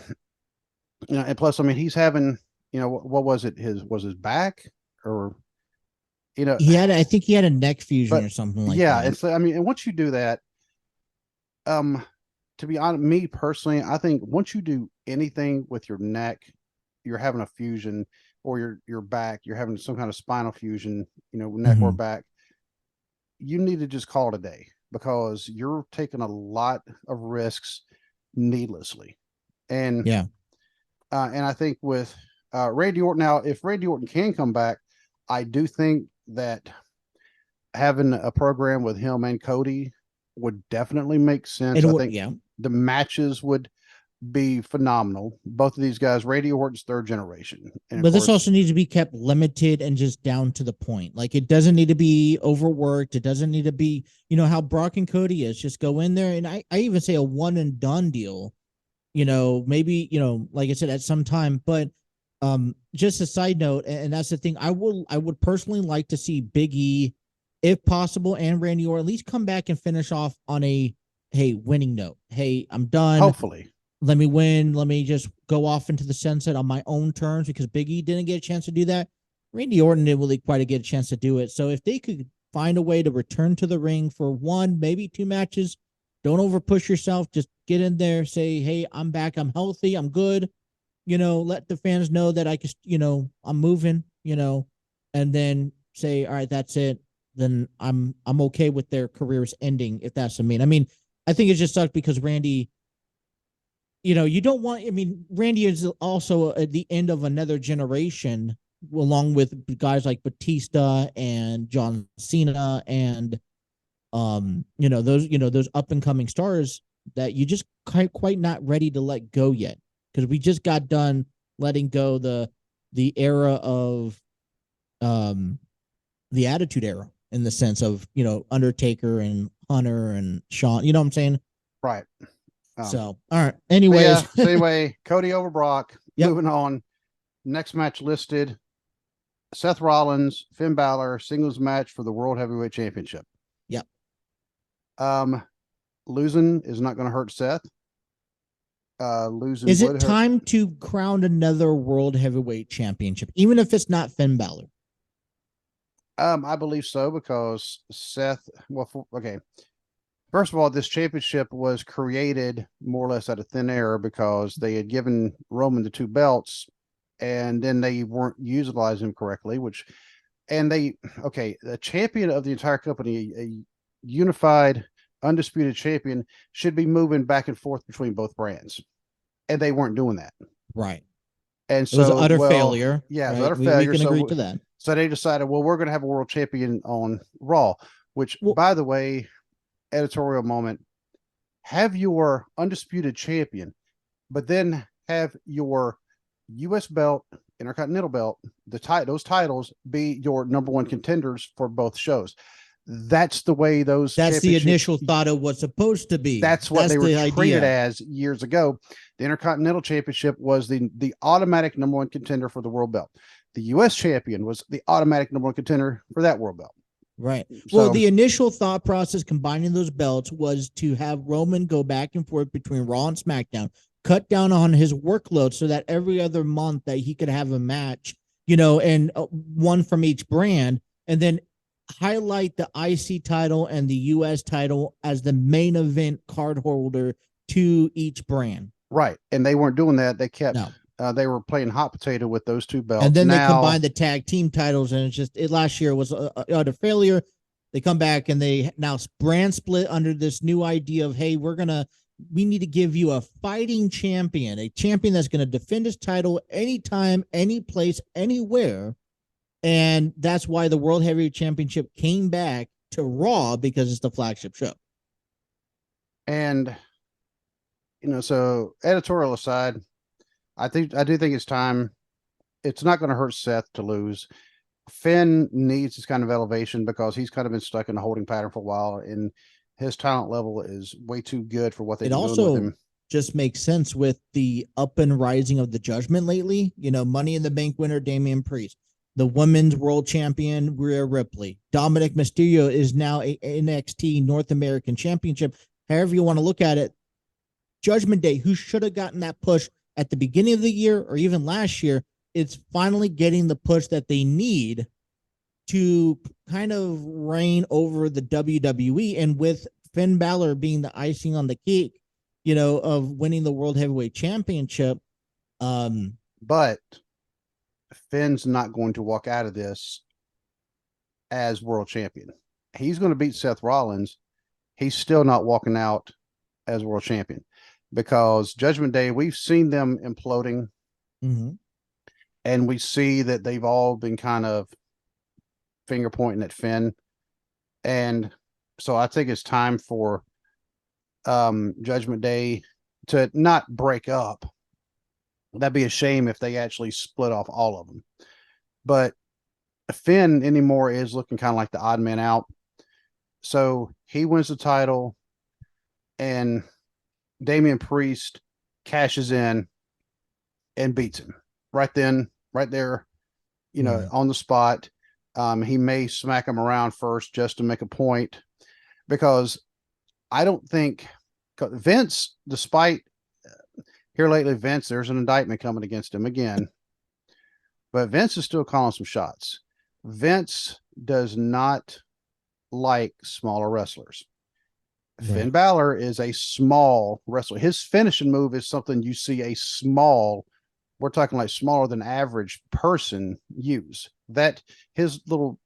and plus I mean he's having what was it, his back, or I think he had a neck fusion but or something like yeah, that. it's I mean, and once you do that, um to be honest, me personally, I think once you do anything with your neck, you're having a fusion, or your back, you're having some kind of spinal fusion, neck or Mm-hmm. back, you need to just call it a day because you're taking a lot of risks needlessly. And Yeah. and I think with Randy Orton, now if Randy Orton can come back, I do think that having a program with him and Cody would definitely make sense. It I would. think Yeah. the matches would be phenomenal. Both of these guys, Randy Orton's third generation, and of But this course, also needs to be kept limited and just down to the point. Like it doesn't need to be overworked. It doesn't need to be, how Brock and Cody is. Just go in there, and I even say a one and done deal. Maybe, like I said, at some time. But just a side note, and that's the thing. I would personally like to see Big E, if possible, and Randy, or at least come back and finish off on a winning note. Hey, I'm done. hopefully, Let me win. Let me just go off into the sunset on my own terms because Big E didn't get a chance to do that. Randy Orton didn't really quite get a chance to do it. So if they could find a way to return to the ring for one, maybe two matches, don't overpush yourself. Just get in there, say, hey, I'm back. I'm healthy. I'm good. Let the fans know that I can, I'm moving, and then say, all right, that's it. Then I'm okay with their careers ending if that's what I mean. I mean, I think it just sucked because Randy, you don't want. I mean, Randy is also at the end of another generation, along with guys like Batista and John Cena and those up and coming stars that you just quite not ready to let go yet because we just got done letting go the era of the Attitude Era in the sense of Undertaker and Hunter and Shawn. You know what I'm saying? right. So all right. But yeah. Anyways, So anyway, Cody over Brock. yep. Moving on. Next match listed: Seth Rollins, Finn Balor singles match for the World Heavyweight Championship. Yep. Losing is not going to hurt Seth. Losing Is would it hurt. time to crown another World Heavyweight Championship, even if it's not Finn Balor? I believe so because Seth. Well, okay. First of all, this championship was created more or less out of thin air because they had given Roman the two belts, and then they weren't utilizing them correctly. The champion of the entire company, a unified, undisputed champion, should be moving back and forth between both brands, and they weren't doing that. Right. And It was an so, utter well, failure. yeah, it was Right. utter We failure. can agree to that. So they decided, well, we're going to have a world champion on Raw, which, Well, by the way, editorial moment. have your undisputed champion, but then have your U.S. belt, Intercontinental belt, those titles be your number one contenders for both shows. That's the way those That's the championships. initial thought of what's supposed to be. That's what they were the treated idea. as years ago. The Intercontinental Championship was the automatic number one contender for the world belt. The U.S. champion was the automatic number one contender for that world belt. Right. Well, So the initial thought process combining those belts was to have Roman go back and forth between Raw and SmackDown, cut down on his workload so that every other month that he could have a match, and one from each brand, and then highlight the IC title and the US title as the main event card holder to each brand. right, and they weren't doing that. They kept No. They were playing hot potato with those two belts. And then now, they combined the tag team titles, and last year was a failure. They come back and they now brand split under this new idea of, hey, we need to give you a fighting champion, a champion that's going to defend his title anytime, any place, anywhere. And that's why the World Heavyweight Championship came back to Raw, because it's the flagship show. And so editorial aside, I do think it's time. It's not going to hurt Seth to lose. Finn needs this kind of elevation because he's kind of been stuck in a holding pattern for a while, and his talent level is way too good for what they've been doing with him. Just makes sense with the up and rising of the Judgment lately. Money in the Bank winner Damian Priest, the women's world champion Rhea Ripley, Dominic Mysterio is now a NXT North American Championship. However you want to look at it, Judgment Day, who should have gotten that push at the beginning of the year or even last year, it's finally getting the push that they need to kind of reign over the WWE. And with Finn Balor being the icing on the cake, of winning the World Heavyweight Championship. But Finn's not going to walk out of this as world champion. He's going to beat Seth Rollins. He's still not walking out as world champion, because Judgment Day, we've seen them imploding. Mm-hmm. And we see that they've all been kind of finger pointing at Finn. And so I think it's time for Judgment Day to not break up. That'd be a shame if they actually split off all of them. But Finn anymore is looking kind of like the odd man out. So he wins the title, and Damian Priest cashes in and beats him right then, right there, on the spot. He may smack him around first just to make a point, because I don't think Vince, despite here lately, Vince, there's an indictment coming against him again, but Vince is still calling some shots. Vince does not like smaller wrestlers. Right. Finn Balor is a small wrestler. His finishing move is something you see a small, we're talking like smaller than average person use. That his little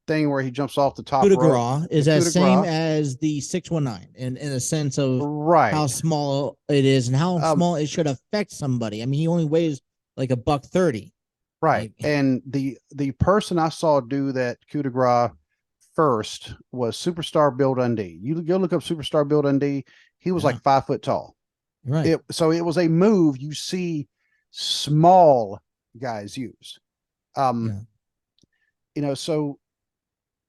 thing where he jumps off the top rope rope is as same as the 619 in a sense of how small it is and how small it should affect somebody. I mean, he only weighs like $130. Right. And the person I saw do that coup de grace first was Superstar Bill Dundee. You go look up Superstar Bill Dundee. He was like 5 foot tall. Right. So it was a move you see small guys use. So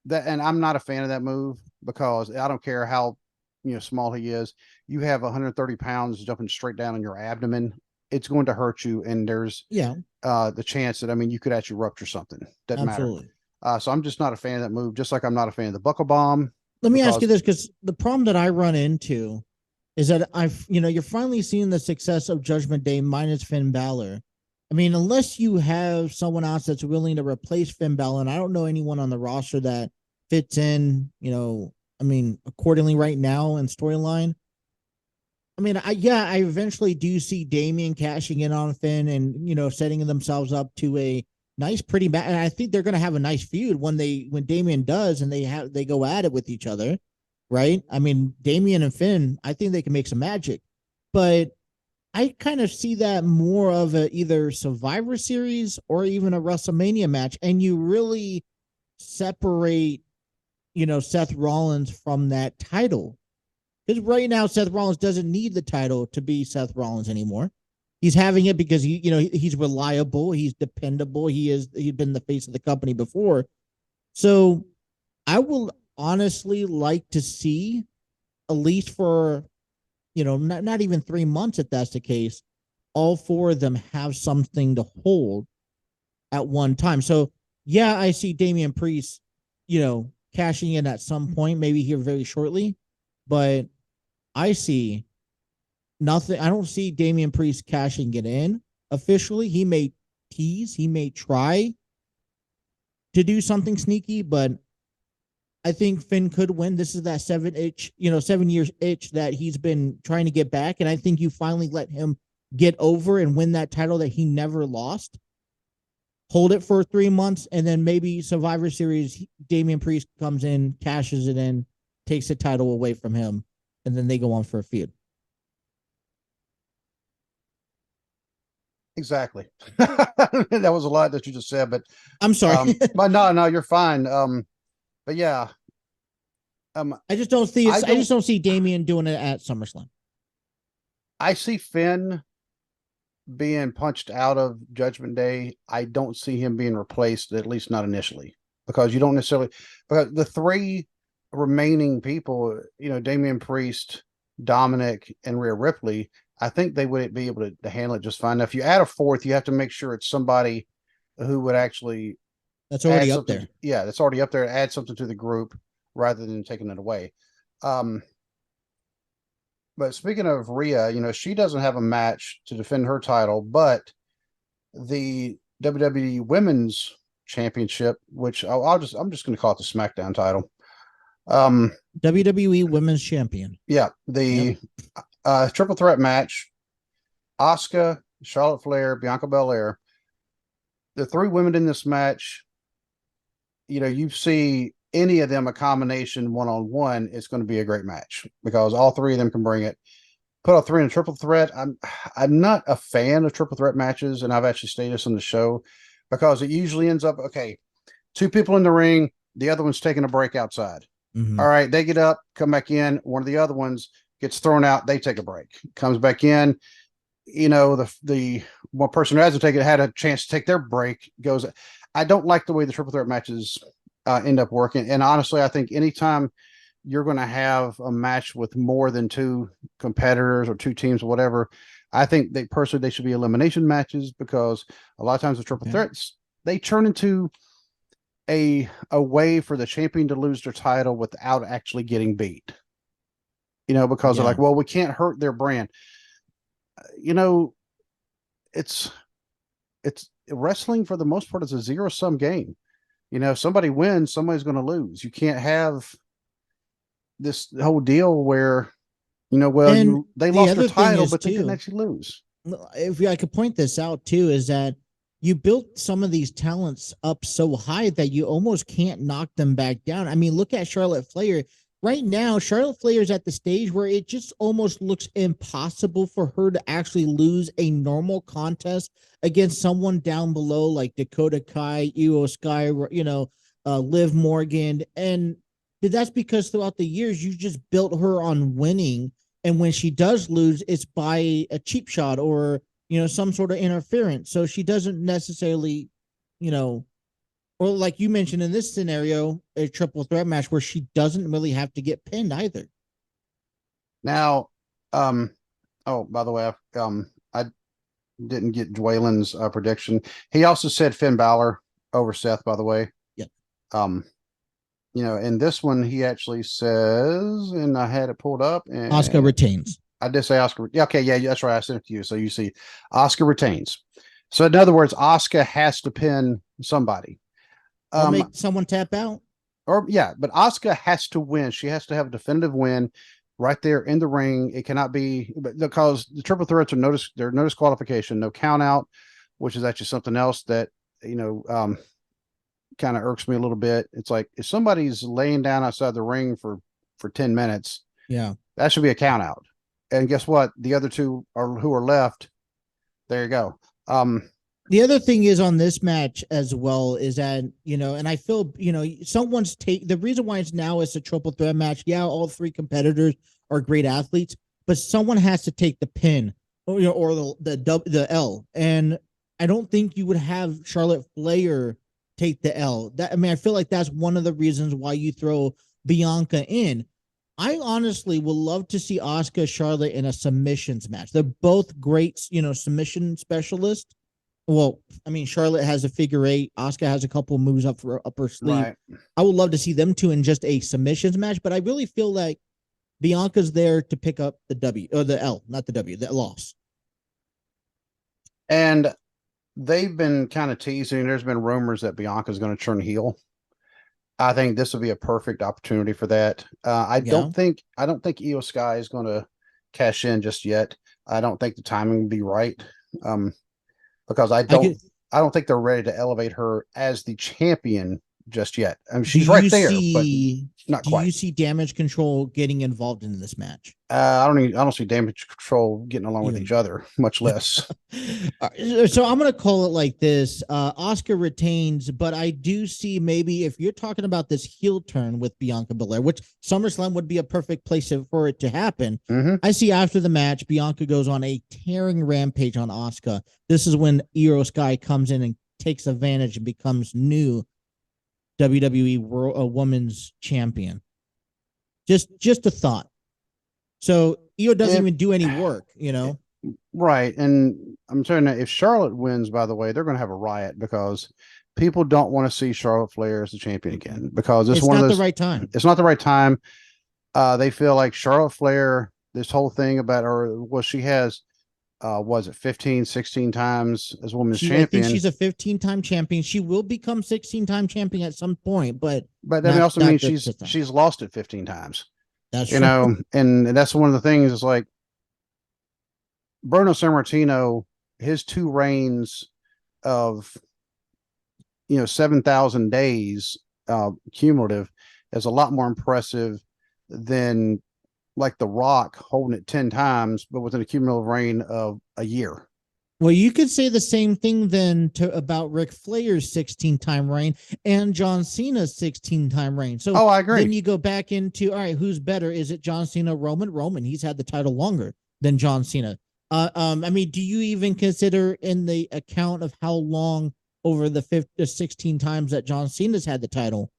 that, and I'm not a fan of that move, because I don't care how small he is. You have 130 pounds jumping straight down on your abdomen. It's going to hurt you, and there's the chance that you could actually rupture something. Doesn't Absolutely. matter. So I'm just not a fan of that move. Just like I'm not a fan of the buckle bomb. Let me ask you this, because the problem that I run into is that you're finally seeing the success of Judgment Day minus Finn Balor. I mean, unless you have someone else that's willing to replace Finn Balor, and I don't know anyone on the roster that fits in, accordingly right now in storyline. I mean, I eventually do see Damian cashing in on Finn and, setting themselves up to a nice, pretty match. And I think they're going to have a nice feud when Damian does, and they go at it with each other. Right. I mean, Damian and Finn, I think they can make some magic, but I kind of see that more of a either Survivor Series or even a WrestleMania match. And you really separate, Seth Rollins from that title. Because right now, Seth Rollins doesn't need the title to be Seth Rollins anymore. He's having it because he's reliable, he's dependable, he's been the face of the company before. So I will honestly like to see, at least for not even 3 months if that's the case, all four of them have something to hold at one time. So yeah, I see Damian Priest, cashing in at some point, maybe here very shortly, but I see nothing. I don't see Damian Priest cashing it in officially. He may tease, he may try to do something sneaky, but I think Finn could win. This is that 7 years itch that he's been trying to get back. And I think you finally let him get over and win that title that he never lost. Hold it for 3 months, and then maybe Survivor Series, Damian Priest comes in, cashes it in, takes the title away from him, and then they go on for a feud. Exactly. That was a lot that you just said, but I'm sorry. but no, you're fine. But yeah, I just don't see Damian doing it at SummerSlam. I see Finn being punched out of Judgment Day. I don't see him being replaced, at least not initially, because you don't necessarily, because the three remaining people, Damian Priest, Dominic, and Rhea Ripley, I think they would be able to handle it just fine. Now, if you add a fourth, you have to make sure it's somebody who would actually that's already up there. Yeah, that's already up there. Add something to the group rather than taking it away. But speaking of Rhea, she doesn't have a match to defend her title, but the WWE Women's Championship, which I'm just going to call it the SmackDown title. WWE Women's Champion. Yeah, the triple threat match: Asuka, Charlotte Flair, Bianca Belair. The three women in this match, you see any of them a combination one-on-one, it's going to be a great match because all three of them can bring it. Put all three in a triple threat. I'm not a fan of triple threat matches, and I've actually stated this on the show because it usually ends up, okay, two people in the ring, the other one's taking a break outside. Mm-hmm. All right, they get up, come back in. One of the other ones gets thrown out. They take a break, comes back in. The one person who hasn't taken it had a chance to take their break. Goes. I don't like the way the triple threat matches end up working. And honestly, I think anytime you're going to have a match with more than two competitors or two teams or whatever, I think they should be elimination matches because a lot of times the triple threats, they turn into a way for the champion to lose their title without actually getting beat. Because they're like, well, we can't hurt their brand. It's wrestling for the most part is a zero-sum game. If somebody wins, somebody's going to lose. You can't have this whole deal where, they lost their title, but they didn't actually lose. If I could point this out too, is that you built some of these talents up so high that you almost can't knock them back down. I mean, look at Charlotte Flair. Right now, Charlotte Flair is at the stage where it just almost looks impossible for her to actually lose a normal contest against someone down below like Dakota Kai, Io Sky, Liv Morgan. And that's because throughout the years, you just built her on winning. And when she does lose, it's by a cheap shot or, some sort of interference. So she doesn't necessarily, or like you mentioned in this scenario, a triple threat match where she doesn't really have to get pinned either. Now, by the way, I didn't get Dwaylon's prediction. He also said Finn Balor over Seth, by the way. Yeah. In this one, he actually says, and I had it pulled up. And Asuka retains. I did say Asuka. Yeah, okay, yeah, that's right. I sent it to you. So you see, Asuka retains. So in other words, Asuka has to pin somebody. Or make someone tap out. But Asuka has to win. She has to have a definitive win right there in the ring. It cannot be because the triple threats are they're no disqualification, no count out, which is actually something else that kind of irks me a little bit. It's like if somebody's laying down outside the ring for 10 minutes, that should be a count out. And guess what? The other two who are left. There you go. The other thing is on this match as well is that, and I feel, the reason why it's now it's a triple threat match. Yeah, all three competitors are great athletes, but someone has to take the pin or the L. And I don't think you would have Charlotte Flair take the L. I feel like that's one of the reasons why you throw Bianca in. I honestly would love to see Asuka Charlotte in a submissions match. They're both great, submission specialists. Well, Charlotte has a figure eight. Asuka has a couple moves up her sleeve. Right. I would love to see them two in just a submissions match, but I really feel like Bianca's there to pick up the W or the L, not the W, the loss. And they've been kind of teasing. There's been rumors that Bianca's going to turn heel. I think this will be a perfect opportunity for that. I don't think Io Sky is going to cash in just yet. I don't think the timing will be right. Because I don't think they're ready to elevate her as the champion just yet. She's right there, but not quite. Do you see Damage Control getting involved in this match? I don't see Damage Control getting along with each other, much less. So I'm going to call it like this. Asuka retains, but I do see maybe if you're talking about this heel turn with Bianca Belair, which SummerSlam would be a perfect place for it to happen. Mm-hmm. I see after the match, Bianca goes on a tearing rampage on Asuka. This is when Io Sky comes in and takes advantage and becomes new WWE Women's Champion. Just a thought. So Io doesn't even do any work, Right. And I'm saying that if Charlotte wins, by the way, they're going to have a riot because people don't want to see Charlotte Flair as the champion again because it's one of those. The right time. It's not the right time. They feel like Charlotte Flair, this whole thing about her, she has, was it 15, 16 times as women's champion? I think she's a 15-time champion. She will become 16-time champion at some point, but that also means she's lost it 15 times. That's true. And that's one of the things is like Bruno Sammartino, his 2 reigns of 7,000 days cumulative is a lot more impressive than like The Rock holding it 10 times, but with an cumulative reign of a year. Well, you could say the same thing then about Ric Flair's 16-time reign and John Cena's 16-time reign. So I agree. Then you go back into, all right, who's better? Is it John Cena, Roman? Roman, he's had the title longer than John Cena. Do you even consider in the account of how long over the 16 times that John Cena's had the title,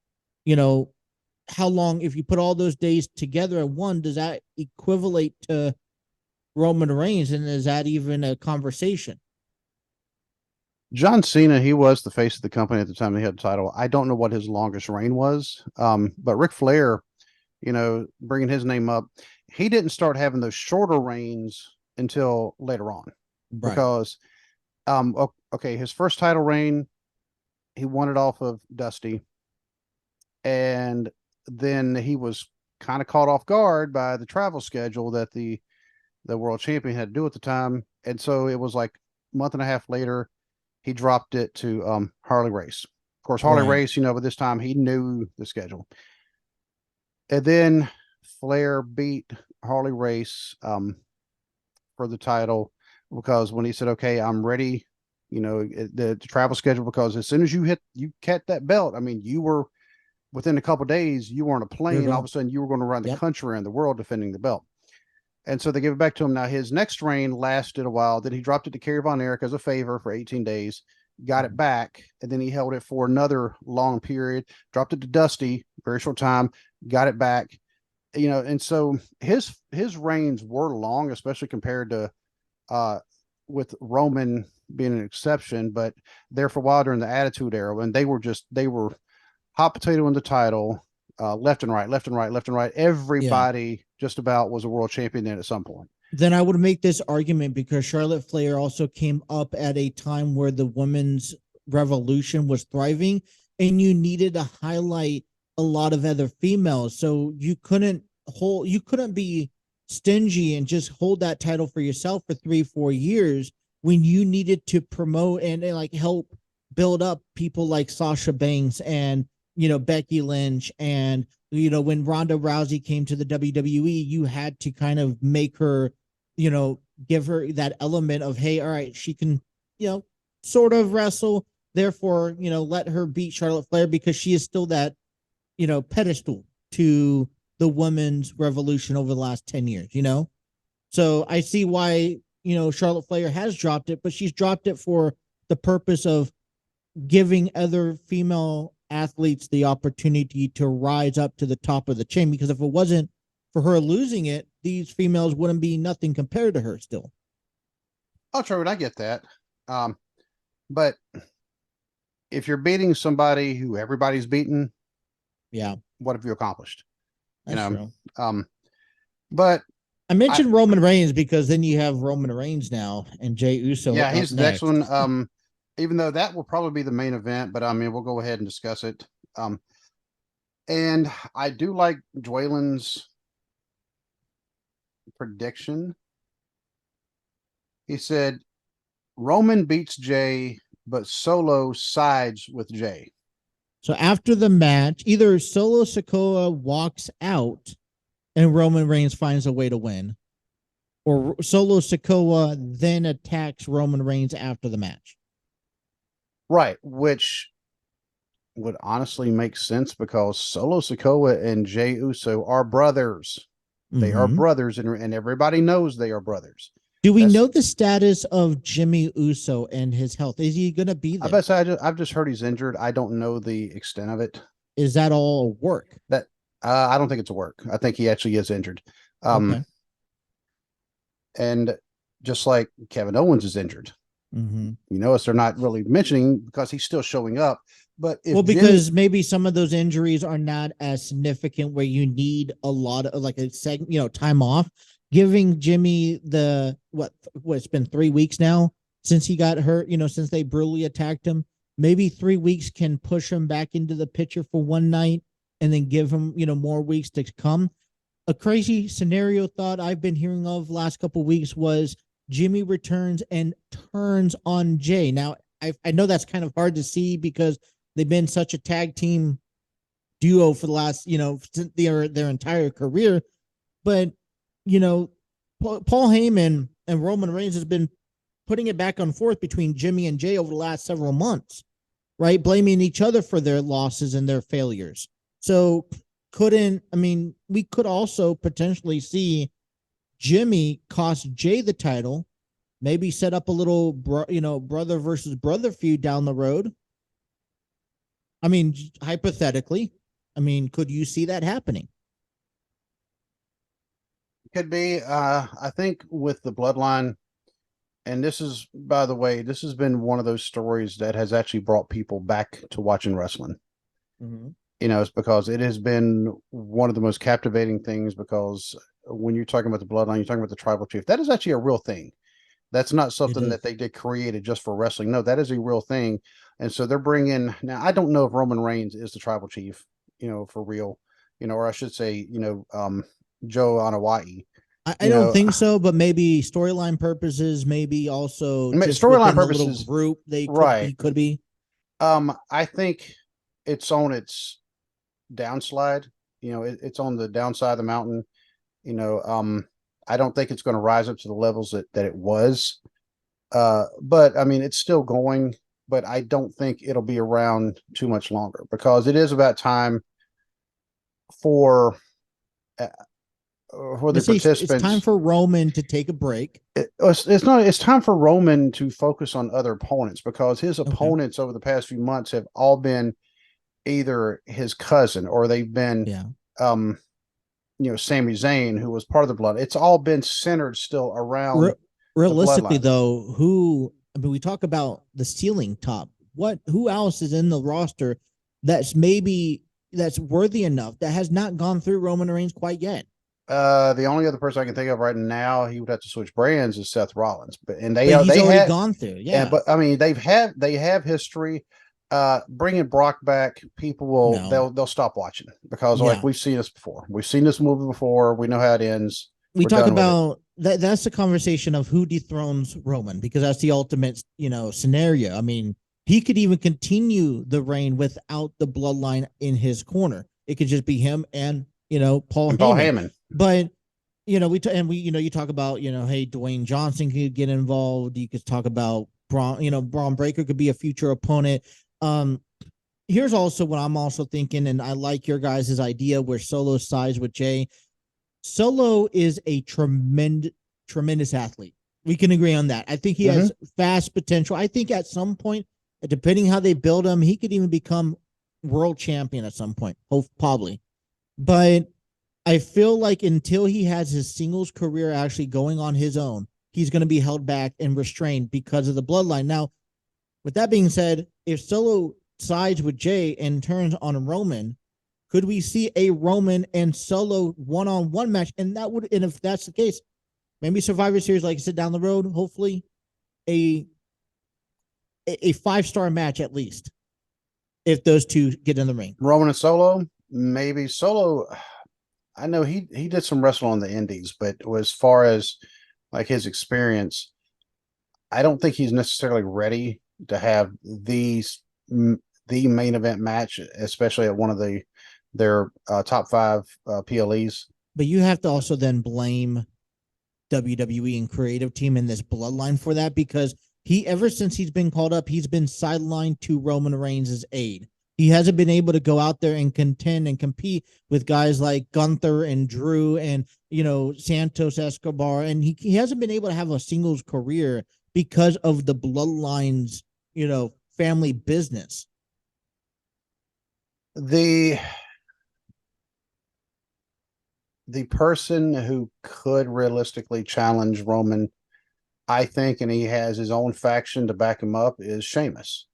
how long, if you put all those days together at one, does that equivalent to Roman Reigns? And is that even a conversation? John Cena, he was the face of the company at the time he had the title. I don't know what his longest reign was. But Ric Flair, bringing his name up, he didn't start having those shorter reigns until later on. Right. Because, his first title reign, he won it off of Dusty. And then he was kind of caught off guard by the travel schedule that the world champion had to do at the time. And so it was like a month and a half later, he dropped it to Harley Race. Of course, Harley Race, but this time he knew the schedule. And then Flair beat Harley Race for the title because when he said, okay, I'm ready, the travel schedule, because as soon as you kept that belt, you were within a couple of days, you were on a plane, and all of a sudden you were going to run the country and the world defending the belt. And so they gave it back to him. Now, his next reign lasted a while. Then he dropped it to Kerry Von Erich as a favor for 18 days, got it back, and then he held it for another long period, dropped it to Dusty, very short time, got it back. And so his reigns were long, especially compared to with Roman being an exception, but there for a while during the Attitude Era, when they were hot potato in the title, left and right. Everybody just about was a world champion then at some point. Then I would make this argument because Charlotte Flair also came up at a time where the women's revolution was thriving and you needed to highlight a lot of other females. So you couldn't be stingy and just hold that title for yourself for 3-4 years when you needed to promote and like help build up people like Sasha Banks and Becky Lynch, and when Ronda Rousey came to the WWE, you had to kind of make her, give her that element of, hey, all right, she can, sort of wrestle. Therefore, let her beat Charlotte Flair because she is still that, pedestal to the women's revolution over the last 10 years, you know? So I see why, you know, Charlotte Flair has dropped it, but she's dropped it for the purpose of giving other female athletes the opportunity to rise up to the top of the chain. Because if it wasn't for her losing it, these females wouldn't be nothing compared to her still. Oh, true, and I get that. But if you're beating somebody who everybody's beaten, yeah, what have you accomplished? That's you know, true. But I mentioned Roman Reigns because then you have Roman Reigns now and Jey Uso. Yeah, he's the next one. Even though that will probably be the main event, but I mean, we'll go ahead and discuss it. And I do like Dwaylon's prediction. He said Roman beats Jey, but Solo sides with Jey. So after the match, either Solo Sikoa walks out and Roman Reigns finds a way to win, or Solo Sikoa then attacks Roman Reigns after the match. Right, which would honestly make sense because Solo Sikoa and Jey Uso are brothers. They are brothers, and everybody knows they are brothers. Do we know the status of Jimmy Uso and his health? Is he going to be there? I bet I've just heard he's injured. I don't know the extent of it. Is that all work? That I don't think it's work. I think he actually is injured. Okay. And just like Kevin Owens is injured. You notice they're not really mentioning because he's still showing up. But because maybe some of those injuries are not as significant where you need a lot of like a segment, you know, time off. Giving Jimmy the what it's been 3 weeks now since he got hurt, you know, since they brutally attacked him. Maybe 3 weeks can push him back into the picture for one night and then give him, you know, more weeks to come. A crazy scenario thought I've been hearing of last couple of weeks was Jimmy returns and turns on Jey. Now, I know that's kind of hard to see because they've been such a tag team duo for the last, you know, their entire career. But, you know, Paul Heyman and Roman Reigns has been putting it back and forth between Jimmy and Jey over the last several months, right? Blaming each other for their losses and their failures. So we could also potentially see Jimmy cost Jey the title, maybe set up a little, brother versus brother feud down the road. I mean, hypothetically, could you see that happening? Could be. I think with the bloodline, and this is, by the way, this has been one of those stories that has actually brought people back to watching wrestling. You know, it's because it has been one of the most captivating things because when you're talking about the bloodline, you're talking about the tribal chief. That is actually a real thing. That's not something that they did created just for wrestling. No, that is a real thing. And so they're bringing, now I don't know if Roman Reigns is the tribal chief, you know, for real, you know, or I should say, you know, Joe Anawai. I don't think so, but maybe storyline purposes, maybe also storyline purposes, group he could be. I think it's on its downslide. You know, it's on the downside of the mountain. You know, I don't think it's going to rise up to the levels that it was. But I mean, it's still going, but I don't think it'll be around too much longer because it is about time for the participants. It's time for Roman to take a break. It's time for Roman to focus on other opponents because his opponents over the past few months have all been either his cousin or they've been, you know, Sami Zayn, who was part of the blood. It's all been centered still around. Realistically, though, we talk about the ceiling top. Who else is in the roster that's worthy enough that has not gone through Roman Reigns quite yet? The only other person I can think of right now, he would have to switch brands, is Seth Rollins. But he's already gone through. Yeah, but I mean, they have history. Bringing Brock back, people will they'll stop watching because like we've seen this before. We've seen this movie before. We know how it ends. We talk about that. That's the conversation of who dethrones Roman because that's the ultimate, you know, scenario. I mean, he could even continue the reign without the bloodline in his corner. It could just be him and, you know, Paul Heyman. But you know, you talk about, you know, hey, Dwayne Johnson could get involved. You could talk about Braun Breaker could be a future opponent. here's also what I'm also thinking, and I like your guys' idea where Solo sides with Jay. Solo is a tremendous athlete. We can agree on that. I think he has fast potential. I think at some point, depending how they build him, he could even become world champion at some point, probably. But I feel like until he has his singles career actually going on his own, he's going to be held back and restrained because of the bloodline. Now, with that being said, if Solo sides with Jay and turns on Roman, could we see a Roman and Solo one-on-one match? And if that's the case, maybe Survivor Series, like I said, down the road, hopefully a 5-star match at least. If those two get in the ring, Roman and Solo, maybe Solo. I know he did some wrestling on the Indies, but as far as like his experience, I don't think he's necessarily ready to have the main event match, especially at one of their top 5 PLEs. But you have to also then blame WWE and creative team in this bloodline for that, because ever since he's been called up, he's been sidelined to Roman Reigns' aid. He hasn't been able to go out there and contend and compete with guys like Gunther and Drew and, Santos Escobar. And he hasn't been able to have a singles career because of the bloodlines, family business. The person who could realistically challenge Roman, I think, and he has his own faction to back him up, is Sheamus.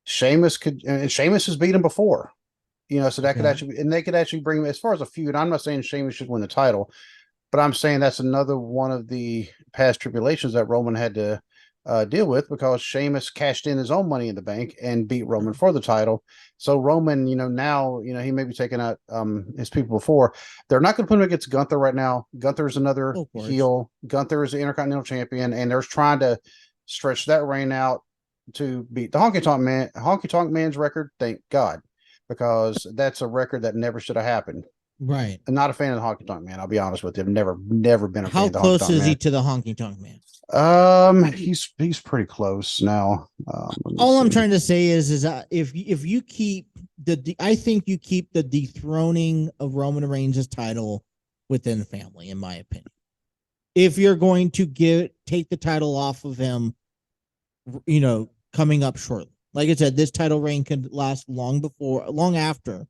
Sheamus has beat him before, so that could actually, and they could actually bring him as far as a feud. I'm not saying Sheamus should win the title, but I'm saying that's another one of the past tribulations that Roman had to deal with, because Sheamus cashed in his own money in the bank and beat Roman for the title. So Roman, now, he may be taking out his people before. They're not going to put him against Gunther right now. Gunther's another heel. Gunther is the Intercontinental Champion, and they're trying to stretch that reign out to beat the Honky Tonk Man's record. Thank God, because that's a record that never should have happened. Right. I'm not a fan of the Honky Tonk Man. I'll be honest with you. I've never been a fan of the Honky Tonk Man. How close is he to the Honky Tonk Man? He's pretty close now. All I'm trying to say is that if you keep I think you keep the dethroning of Roman Reigns' title within the family, in my opinion. If you're going to take the title off of him, coming up shortly. Like I said, this title reign could last long after,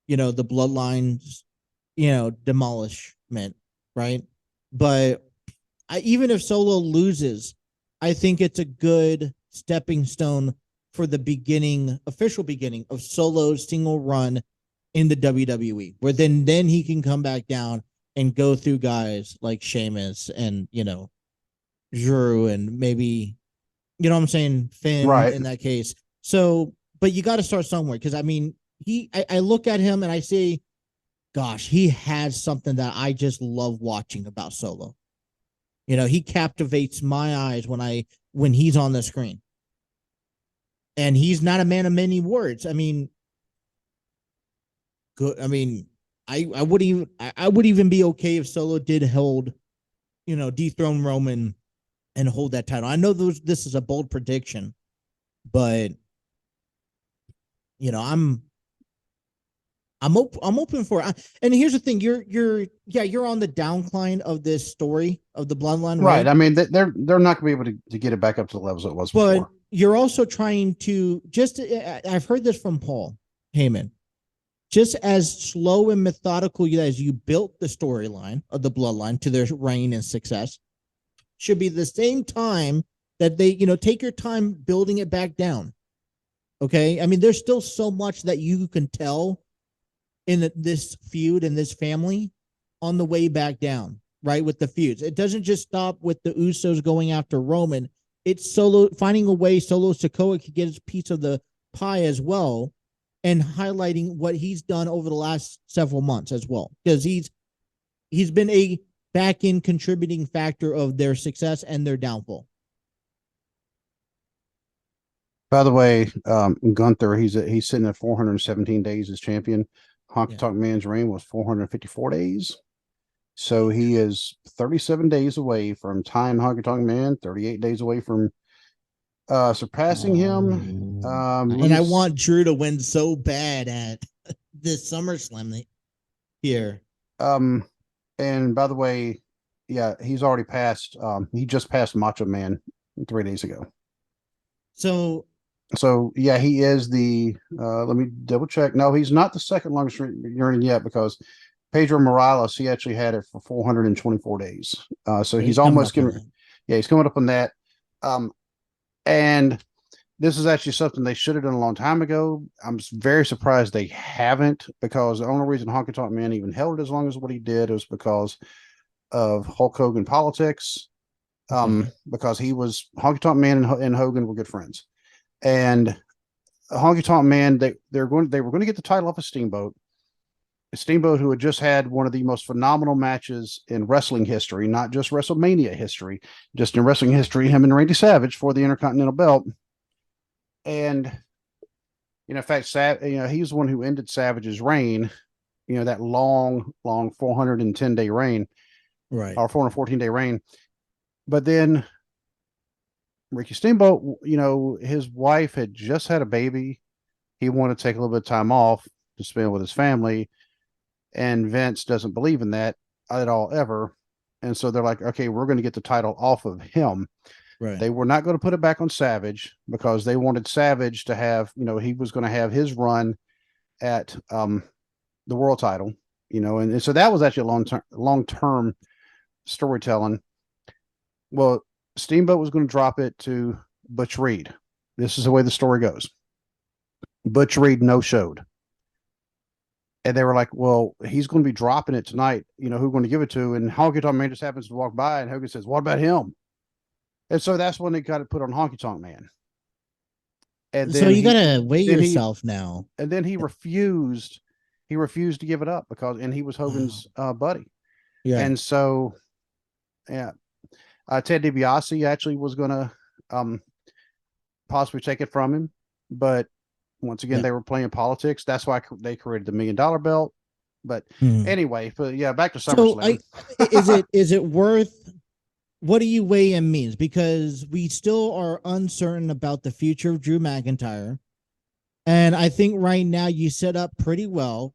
the bloodlines, demolishment, right? But even if Solo loses, I think it's a good stepping stone for the official beginning of Solo's single run in the WWE, where then he can come back down and go through guys like Sheamus and, Drew and maybe, what I'm saying, Finn, right, in that case. So, but you got to start somewhere, because I look at him and I say, gosh, he has something that I just love watching about Solo. He captivates my eyes when he's on the screen. And he's not a man of many words. I mean, good. I mean, I would even be okay if Solo did hold, dethrone Roman and hold that title. I know this is a bold prediction, but I'm open for it. And here's the thing: you're on the downcline of this story of the bloodline, right? I mean, they're not going to be able to get it back up to the levels it was before. But you're also trying to I've heard this from Paul Heyman. Just as slow and methodical as you built the storyline of the bloodline to their reign and success, should be the same time that they, take your time building it back down. Okay. I mean, there's still so much that you can tell in this feud and this family on the way back down, right? With the feuds. It doesn't just stop with the Usos going after Roman. It's Solo finding a way Solo Sikoa could get his piece of the pie as well, and highlighting what he's done over the last several months as well. Because he's been a back-end contributing factor of their success and their downfall. By the way, Gunther, he's sitting at 417 days as champion. Honky Tonk Man's reign was 454 days. So he is 37 days away from tying Honky Tonk Man, 38 days away from Surpassing him. And I want Drew to win so bad at this SummerSlam here. And by the way, yeah, he's already passed. He just passed Macho Man 3 days ago. So yeah, he is the. Let me double check. No, he's not the second longest reigning yet because Pedro Morales, he actually had it for 424 days. So he's almost getting. Yeah, he's coming up on that. And this is actually something they should have done a long time ago. I'm very surprised they haven't, because the only reason Honky Tonk Man even held it as long as what he did was because of Hulk Hogan politics. Because he was Honky Tonk Man and Hogan were good friends, and Honky Tonk Man they were going to get the title off of Steamboat. Steamboat, who had just had one of the most phenomenal matches in wrestling history, not just WrestleMania history, just in wrestling history, him and Randy Savage for the Intercontinental Belt. And in fact, he was the one who ended Savage's reign, that long 410-day reign, right, or 414-day reign. But then Ricky Steamboat, his wife had just had a baby. He wanted to take a little bit of time off to spend with his family. And Vince doesn't believe in that at all, ever. And so they're like, okay, we're going to get the title off of him. Right. They were not going to put it back on Savage because they wanted Savage to have, he was going to have his run at the world title, and so that was actually a long-term storytelling. Well, Steamboat was going to drop it to Butch Reed. This is the way the story goes. Butch Reed no-showed. And they were like, well, he's going to be dropping it tonight. Who are going to give it to? And Honky Tonk Man just happens to walk by, and Hogan says, what about him? And so that's when they got it put on Honky Tonk Man. And then so you got to weigh yourself now. And then he refused. He refused to give it up and he was Hogan's buddy. Yeah. And so, yeah, Ted DiBiase actually was going to possibly take it from him, but once again, they were playing politics. That's why they created the $1 million belt. But anyway, yeah, back to SummerSlam. So is it worth? What do you weigh in means? Because we still are uncertain about the future of Drew McIntyre. And I think right now you set up pretty well.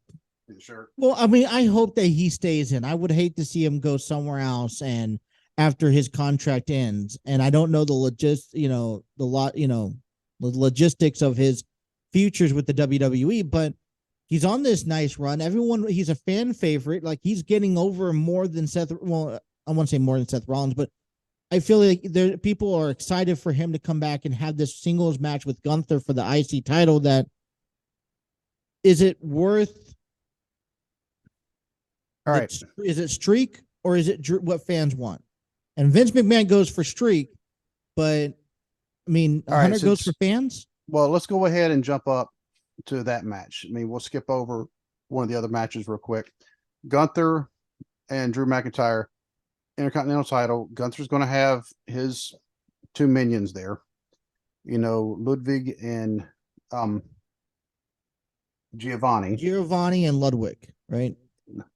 Sure. Well, I mean, I hope that he stays in. I would hate to see him go somewhere else and after his contract ends. And I don't know the logistics of his futures with the WWE, but he's on this nice run. He's a fan favorite. Like, he's getting over more than Seth. Well, I won't say more than Seth Rollins, but I feel like people are excited for him to come back and have this singles match with Gunther for the IC title. Is it worth? All right. Is it streak or is it what fans want? And Vince McMahon goes for streak, but I mean, Hunter goes for fans. Well, let's go ahead and jump up to that match. I mean, we'll skip over one of the other matches real quick. Gunther and Drew McIntyre, Intercontinental title. Gunther's going to have his two minions there, Ludwig and Giovanni and Ludwig, right?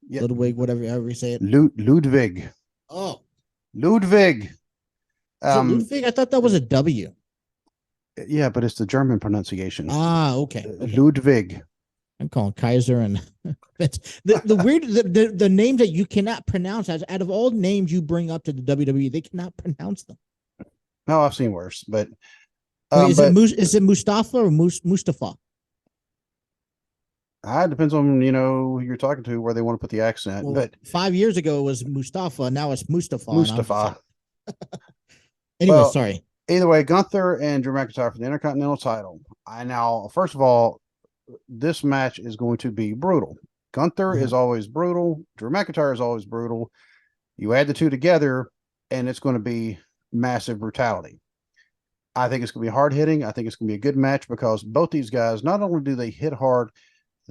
Yeah. Ludwig, however you say it. Ludwig. Oh, Ludwig. Ludwig? I thought that was a W. Yeah, but it's the German pronunciation. Okay. Ludwig. I'm calling Kaiser and the weird the names that you cannot pronounce. Out of all names you bring up to the WWE, they cannot pronounce them. No, I've seen worse. But is it Mustafa or Mustafa? It depends on who you're talking to, where they want to put the accent. Well, but 5 years ago it was Mustafa, now it's Mustafa. Anyway, sorry. Either way, Gunther and Drew McIntyre for the Intercontinental title. First of all, this match is going to be brutal. Gunther is always brutal. Drew McIntyre is always brutal. You add the two together, and it's going to be massive brutality. I think it's going to be hard hitting. I think it's going to be a good match because both these guys, not only do they hit hard,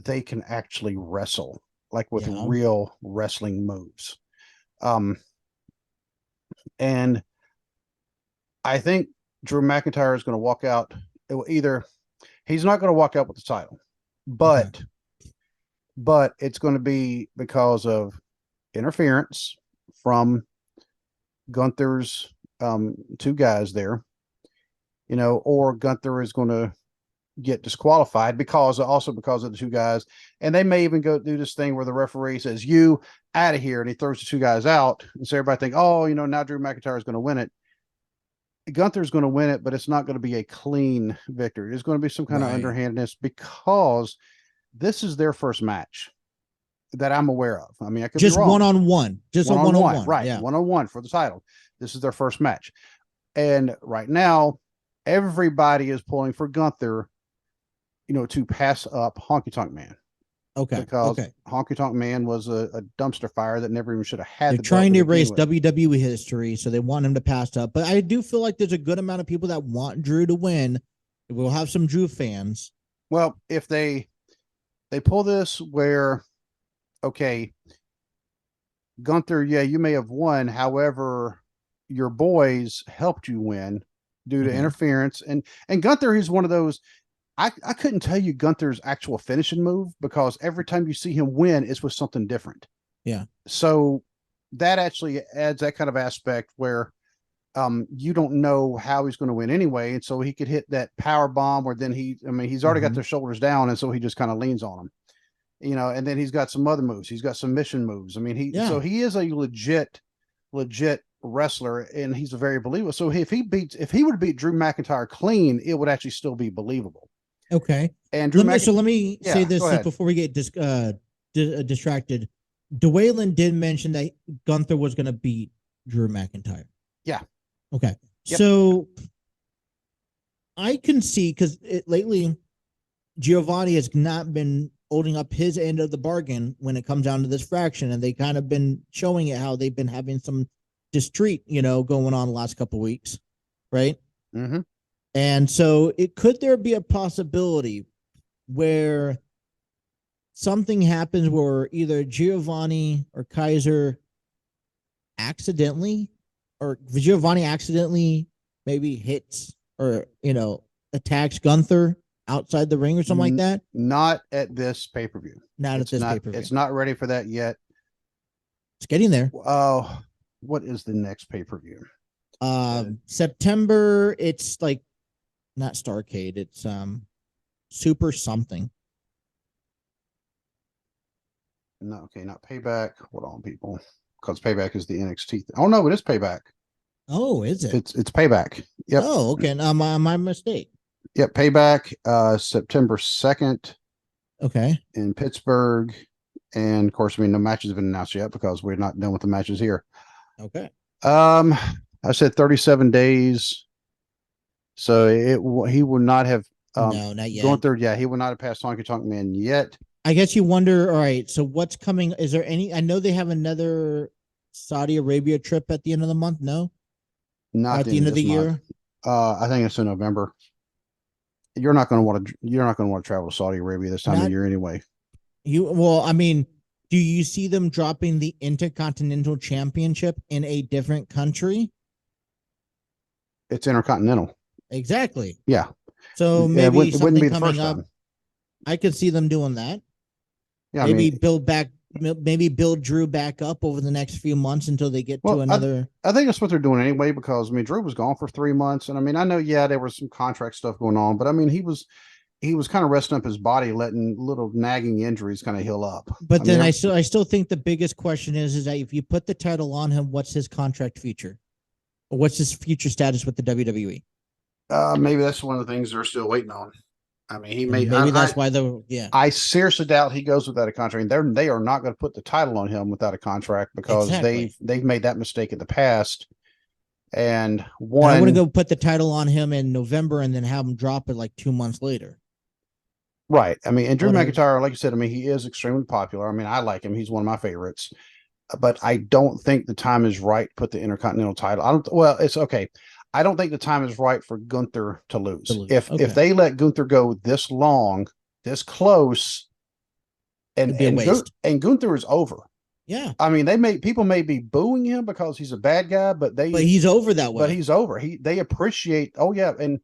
they can actually wrestle, like with real wrestling moves. And I think Drew McIntyre is going to walk out. He's not going to walk out with the title, but it's going to be because of interference from Gunther's two guys there. or Gunther is going to get disqualified because of the two guys. And they may even go do this thing where the referee says, "You out of here," and he throws the two guys out. And so everybody think, "Oh, now Drew McIntyre is going to win it." Gunther's going to win it, but it's not going to be a clean victory. There's going to be some kind of underhandedness because this is their first match that I'm aware of. I mean, I could just be wrong. One-on-one, just one-on-one, right? Yeah. One-on-one for the title. This is their first match, and right now, everybody is pulling for Gunther, to pass up Honky Tonk Man. Okay. Because Honky Tonk Man was a dumpster fire that never even should have had. They're trying to erase WWE history, so they want him to pass up. But I do feel like there's a good amount of people that want Drew to win. We'll have some Drew fans. Well, if they pull this where, okay, Gunther, yeah, you may have won. However, your boys helped you win due to interference. And Gunther is one of those. I couldn't tell you Gunther's actual finishing move because every time you see him win, it's with something different. Yeah. So that actually adds that kind of aspect where you don't know how he's going to win anyway. And so he could hit that power bomb, or then he's already got their shoulders down. And so he just kind of leans on them, and then he's got some other moves. He's got submission moves. So he is a legit wrestler, and he's a very believable. So if he would have beat Drew McIntyre clean, it would actually still be believable. Okay. And let me say this before we get distracted. Dwaylon did mention that Gunther was going to beat Drew McIntyre. Yeah. Okay. Yep. So I can see, because lately Giovanni has not been holding up his end of the bargain when it comes down to this fraction, and they kind of been showing it how they've been having some distress, going on the last couple of weeks, right? Mm-hmm. And so could there be a possibility where something happens where either Giovanni or Kaiser accidentally maybe hits or, attacks Gunther outside the ring or something like that? Not at this pay-per-view. Not at this pay-per-view. It's not ready for that yet. It's getting there. Oh, what is the next pay-per-view? September, it's like not Starrcade, it's Super something. No, okay, not Payback. Hold on, people, because Payback is the NXT. Oh no, it is Payback. Oh, is it? It's Payback. Yep. Oh, okay. My mistake. Yep, Payback. September 2nd. Okay. In Pittsburgh, and of course, no matches have been announced yet because we're not done with the matches here. Okay. I said 37 days. So he would not have no, not yet. Going through, he would not have passed Honky Tonk Man yet. I guess you wonder, all right, so what's coming? Is there any? I know they have another Saudi Arabia trip at the end of the month. No, not at the end of the year. I think it's in November. You're not going to want to travel to Saudi Arabia this time of year anyway. Do you see them dropping the Intercontinental Championship in a different country? It's Intercontinental. Exactly. Yeah. So maybe something coming up. I could see them doing that. Yeah. Maybe build Drew back up over the next few months until they get to another. I think that's what they're doing anyway, because Drew was gone for 3 months, and I know, there was some contract stuff going on, but he was kind of resting up his body, letting little nagging injuries kind of heal up. But then I still think the biggest question is that if you put the title on him, what's his contract future? Or what's his future status with the WWE? Maybe that's one of the things they're still waiting on. He may. Maybe that's why I seriously doubt he goes without a contract. They are not going to put the title on him without a contract, because they've made that mistake in the past. And I want to go put the title on him in November and then have him drop it like 2 months later. Right. And Drew McIntyre, like you said, he is extremely popular. I like him. He's one of my favorites. But I don't think the time is right to put the Intercontinental title. It's okay. I don't think the time is right for Gunther to lose. If they let Gunther go this long, this close, and Gunther is over. Yeah. People may be booing him because he's a bad guy, but he's over that way. But he's over. They appreciate. Oh yeah, and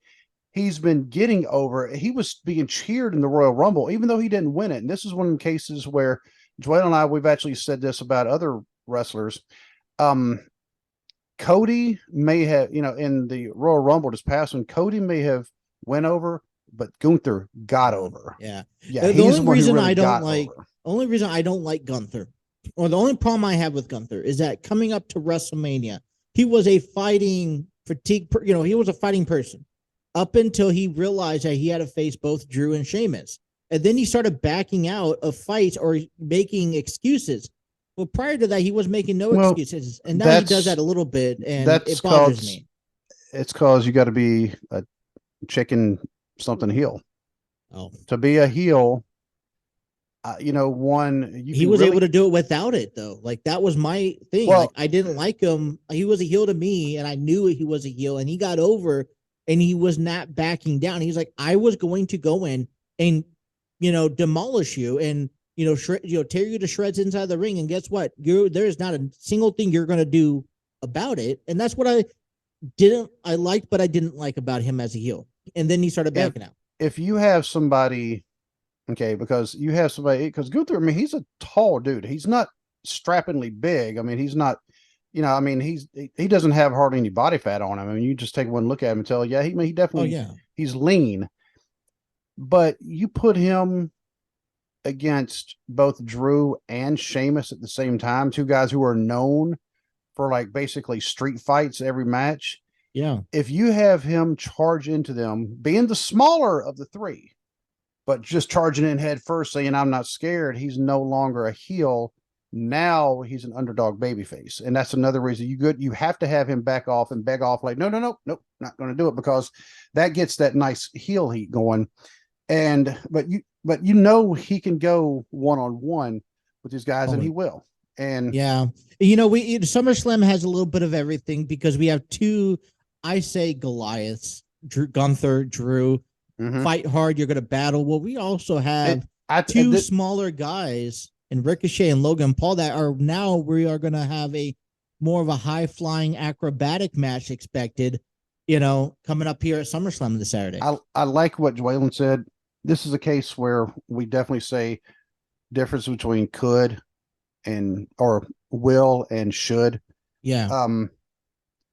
he's been getting over. He was being cheered in the Royal Rumble, even though he didn't win it. And this is one of the cases where Dwaylon and I, we've actually said this about other wrestlers. Cody may have, in the Royal Rumble this past one, Cody may have went over, but Gunther got over. Yeah. Yeah, The he's only the one who reason really I don't got like over. only reason I don't like Gunther, or the only problem I have with Gunther is that coming up to WrestleMania, he was a fighting fatigue. He was a fighting person up until he realized that he had to face both Drew and Sheamus, and then he started backing out of fights or making excuses. Well, prior to that, he was making no Well, excuses, and now he does that a little bit, and that's it bothers called me. it's cause you got to be a chicken something heel Oh, to be a heel. One you he can was really able to do it without it though. Like that was my thing. Like well. I didn't like him. He was a heel to me, and I knew he was a heel, and he got over, and he was not backing down. He's like, I was going to go in and demolish you, and tear you to shreds inside the ring. And guess what? There's not a single thing you're going to do about it. And that's what I liked, but I didn't like about him as a heel. And then he started if backing out. if you have somebody, okay, because you have somebody, because Gunther, I mean, he's a tall dude. He's not strappingly big. I mean, he's not, I mean, he doesn't have hardly any body fat on him. I mean, you just take one look at him and tell, yeah, he Oh definitely, yeah. he's lean. But you put him against both Drew and Sheamus at the same time, two guys who are known for like basically street fights every match. Yeah. If you have him charge into them, being the smaller of the three, but just charging in head first, saying I'm not scared, he's no longer a heel. Now he's an underdog babyface, and that's another reason you have to have him back off and beg off like no, not going to do it, because that gets that nice heel heat going. And but he can go one on one with these guys, and Oh he will. And yeah. We SummerSlam has a little bit of everything because we have two, I say Goliaths, Gunther, Drew, mm-hmm. fight hard. You're going to battle. Well, we also have two smaller guys in Ricochet and Logan Paul that are now we are going to have a more of a high flying acrobatic match expected, coming up here at SummerSlam this Saturday. I like what Dwaylon said. This is a case where we definitely say difference between could and or will and should. Yeah.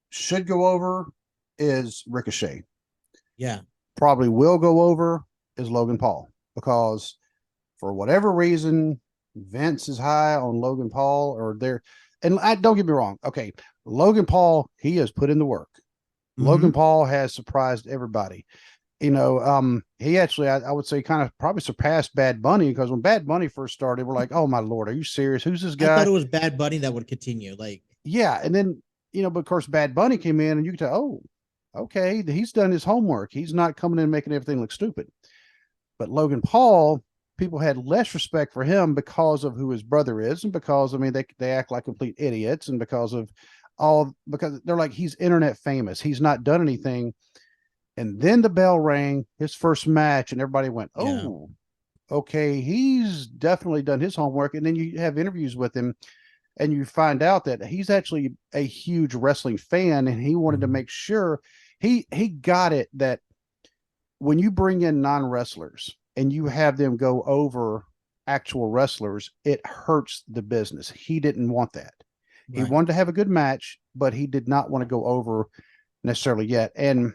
Should go over is Ricochet. Yeah. Probably will go over is Logan Paul, because for whatever reason, Vince is high on Logan Paul, or there. And don't get me wrong. Okay. Logan Paul, he has put in the work. Mm-hmm. Logan Paul has surprised everybody. He actually, I would say, kind of probably surpassed Bad Bunny, because when Bad Bunny first started, we're like, oh my Lord, are you serious? Who's this guy? I thought it was Bad Bunny that would continue. Like, yeah. And then, but of course, Bad Bunny came in and you could tell, oh, okay, he's done his homework. He's not coming in and making everything look stupid. But Logan Paul, people had less respect for him because of who his brother is, and because, I mean, they act like complete idiots, and because they're like, he's internet famous. He's not done anything. And then the bell rang, his first match, and everybody went, oh, yeah, okay, he's definitely done his homework. And then you have interviews with him, and you find out that he's actually a huge wrestling fan, and he wanted to make sure he got it that when you bring in non-wrestlers and you have them go over actual wrestlers, it hurts the business. He didn't want that. Right. He wanted to have a good match, but he did not want to go over necessarily yet. And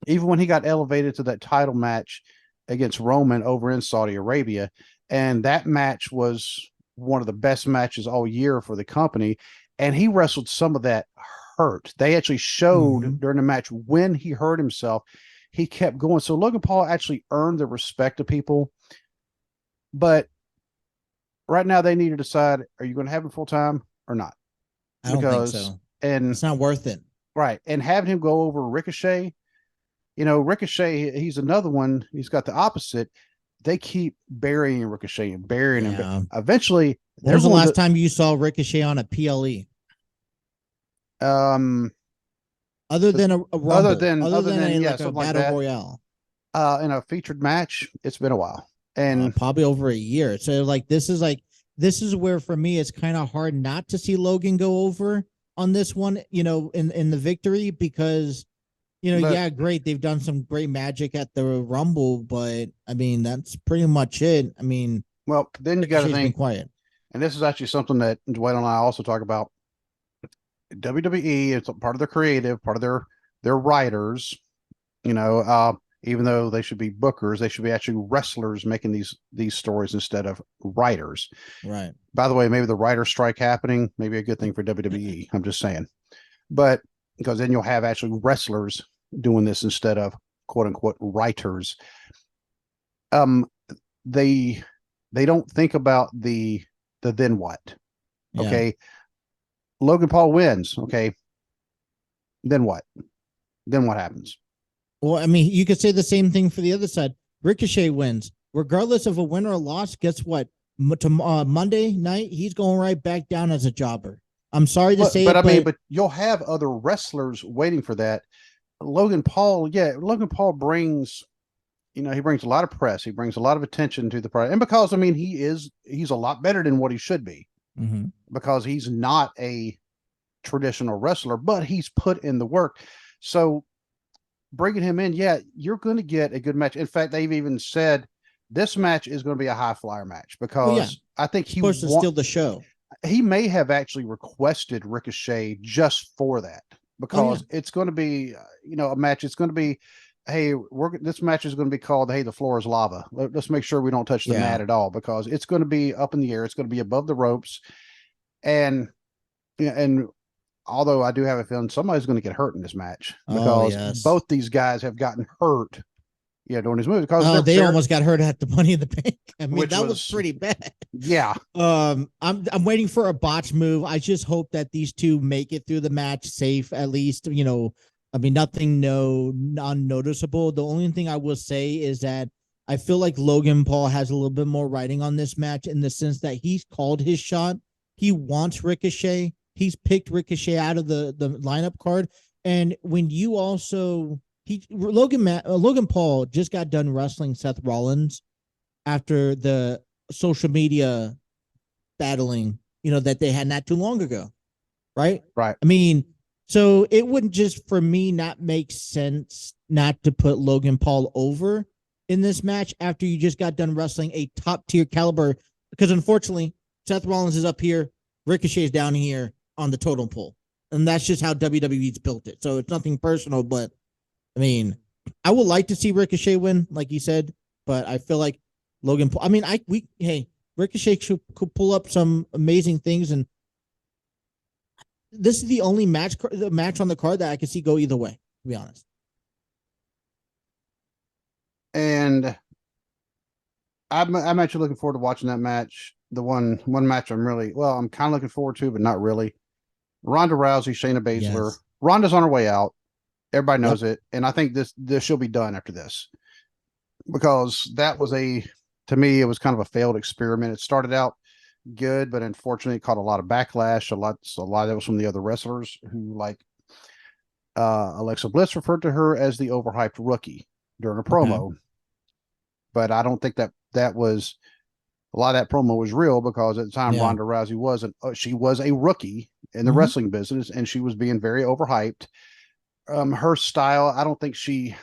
even when he got elevated to that title match against Roman over in Saudi Arabia, and that match was one of the best matches all year for the company, and he wrestled some of that hurt. They actually showed during the match when he hurt himself, he kept going. So Logan Paul actually earned the respect of people. But right now they need to decide, are you going to have him full time or not? I don't think so. And it's not worth it. Right. And having him go over Ricochet, Ricochet, he's another one. He's got the opposite. They keep burying Ricochet and burying him. Eventually, when was the last time you saw Ricochet on a PLE? Other than a Rumble, other than a Battle Royale, in a featured match, it's been a while, and probably over a year. So this is where for me it's kind of hard not to see Logan go over on this one. In the victory, because. Yeah, great. They've done some great magic at the Rumble, but I mean, that's pretty much it. I mean, well, then you got to think, quiet. And this is actually something that Dwaylon and I also talk about. WWE, it's part of their creative, part of their writers. You know, even though they should be bookers, they should be actually wrestlers making these stories instead of writers. Right. By the way, maybe the writer strike happening, maybe a good thing for WWE. I'm just saying, but because then you'll have actually wrestlers doing this instead of quote unquote writers. Um, they they don't think about the then what. Yeah. Okay, Logan Paul wins. Okay, then what? Then what happens? Well, I mean, you could say the same thing for the other side. Ricochet wins, regardless of a win or a loss. Guess what? Monday night, he's going right back down as a jobber. I'm sorry to say But it, I mean, but but you'll have other wrestlers waiting for that. Logan Paul, yeah, Logan Paul brings, he brings a lot of press. He brings a lot of attention to the product, and because I mean, he's a lot better than what he should be mm-hmm. because he's not a traditional wrestler, but he's put in the work. So bringing him in, yeah, you're going to get a good match. In fact, they've even said this match is going to be a high flyer match Well, yeah, because I think of course, to steal the show. he may have actually requested Ricochet just for that Oh yeah, because it's going to be, a match. It's going to be, hey, this match is going to be called, hey, the floor is lava. Let's make sure we don't touch the yeah. mat at all because it's going to be up in the air. It's going to be above the ropes, and and although I do have a feeling somebody's going to get hurt in this match Oh because yes. both these guys have gotten hurt, during this movies because Oh, they they're almost got hurt at the Money in the Bank. I mean, which that was was pretty bad. yeah. I'm waiting for a botch move. I just hope that these two make it through the match safe, at least. I mean, nothing non-noticeable. The only thing I will say is that I feel like Logan Paul has a little bit more writing on this match in the sense that he's called his shot. He wants Ricochet. He's picked Ricochet out of the lineup card. And when you also Logan Paul just got done wrestling Seth Rollins after the social media battling, that they had not too long ago, right? Right. I mean, so it wouldn't just for me not make sense not to put Logan Paul over in this match after you just got done wrestling a top tier caliber. Because unfortunately, Seth Rollins is up here, Ricochet's down here on the totem pole, and that's just how WWE's built it. So it's nothing personal, but I mean, I would like to see Ricochet win, like you said, but I feel like Logan Paul. I mean, Ricochet could pull up some amazing things, and this is the only match on the card that I could see go either way. To be honest, And I'm actually looking forward to watching that match. The one match I'm kind of looking forward to, but not really. Ronda Rousey, Shayna Baszler. yes, Ronda's on her way out. Everybody yep, knows it, and I think this she'll be done after this because that was to me it was kind of a failed experiment. It started out good, but unfortunately it caught a lot of backlash. A lot of that was from the other wrestlers who Alexa Bliss referred to her as the overhyped rookie during a okay, promo, but I don't think that was a lot of that promo was real because at the time yeah, Ronda Rousey wasn't. She was a rookie in the mm-hmm. wrestling business, and she was being very overhyped. Her style, I don't think she.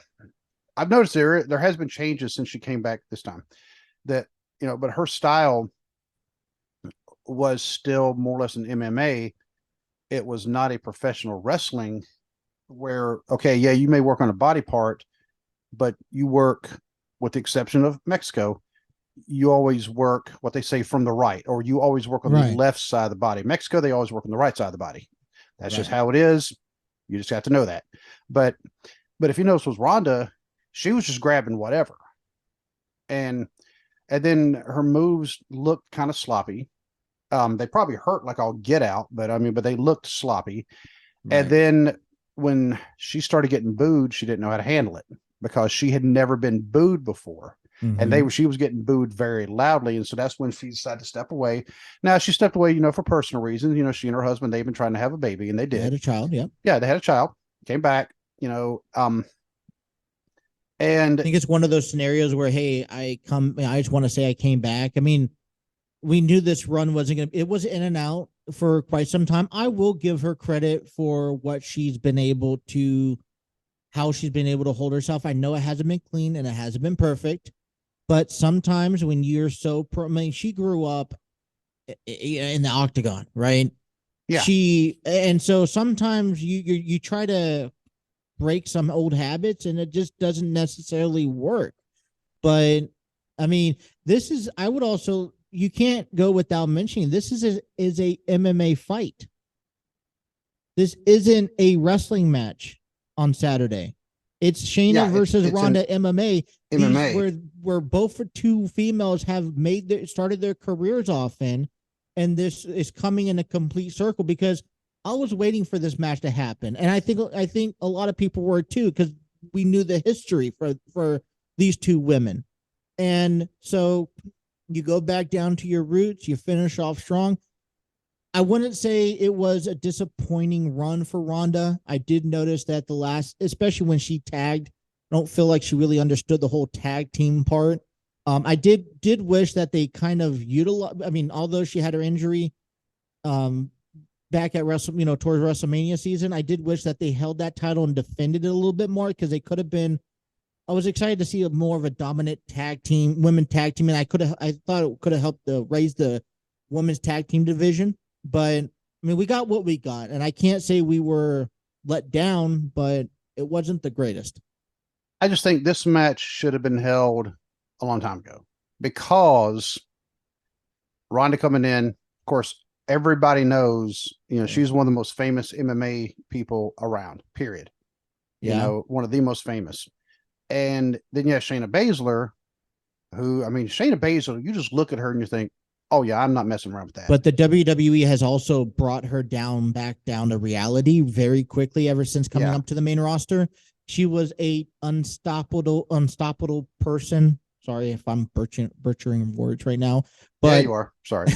I've noticed there has been changes since she came back this time. That but her style was still more or less an MMA. It was not a professional wrestling where okay, yeah, you may work on a body part, but you work, with the exception of Mexico, you always work what they say from the right, or you always work on the Right, left side of the body. Mexico, they always work on the right side of the body. That's just right, how it is. You just have to know that. But if you notice with Ronda, she was just grabbing whatever. And then her moves looked kind of sloppy. They probably hurt like all get out, but I mean, but they looked sloppy. And right, then when she started getting booed, she didn't know how to handle it because she had never been booed before. And mm-hmm. she was getting booed very loudly. And so that's when she decided to step away. Now she stepped away, for personal reasons. She and her husband, they've been trying to have a baby and they They had did. a child, yep. Yeah, they had a child, came back, I and think it's one of those scenarios where, hey, I just want to say I came back. I mean, we knew this run wasn't going to, it was in and out for quite some time. I will give her credit for what how she's been able to hold herself. I know it hasn't been clean and it hasn't been perfect, but sometimes when you're I mean, she grew up in the octagon, right? Yeah. And so sometimes you try to break some old habits and it just doesn't necessarily work. But I mean, this is I would also you can't go without mentioning this is a MMA fight. This isn't a wrestling match on Saturday. It's Shayna Yeah. versus It's an Ronda MMA. These MMA. where both for two females have started their careers off in, and this is coming in a complete circle because I was waiting for this match to happen, and I think a lot of people were too because we knew the history for these two women, and so you go back down to your roots, you finish off strong. I wouldn't say it was a disappointing run for Ronda. I did notice that the last, especially when she tagged, I don't feel like she really understood the whole tag team part. I did wish that they kind of utilize. I mean, although she had her injury, um, back at towards WrestleMania season, I did wish that they held that title and defended it a little bit more because they could have been. I was excited to see a more of a dominant tag team, women tag team, and I thought it could have helped to raise the women's tag team division. But I mean, we got what we got, and I can't say we were let down, but it wasn't the greatest. I just think this match should have been held a long time ago because Ronda coming in, of course, everybody knows, she's one of the most famous MMA people around, period. Yeah. One of the most famous. And then you have Shayna Baszler, who, I mean, Shayna Baszler, you just look at her and you think, oh, yeah, I'm not messing around with that. But the WWE has also brought her back down to reality very quickly ever since coming up to the main roster. She was a unstoppable person. Sorry if I'm butchering words right now. But yeah, you are. Sorry.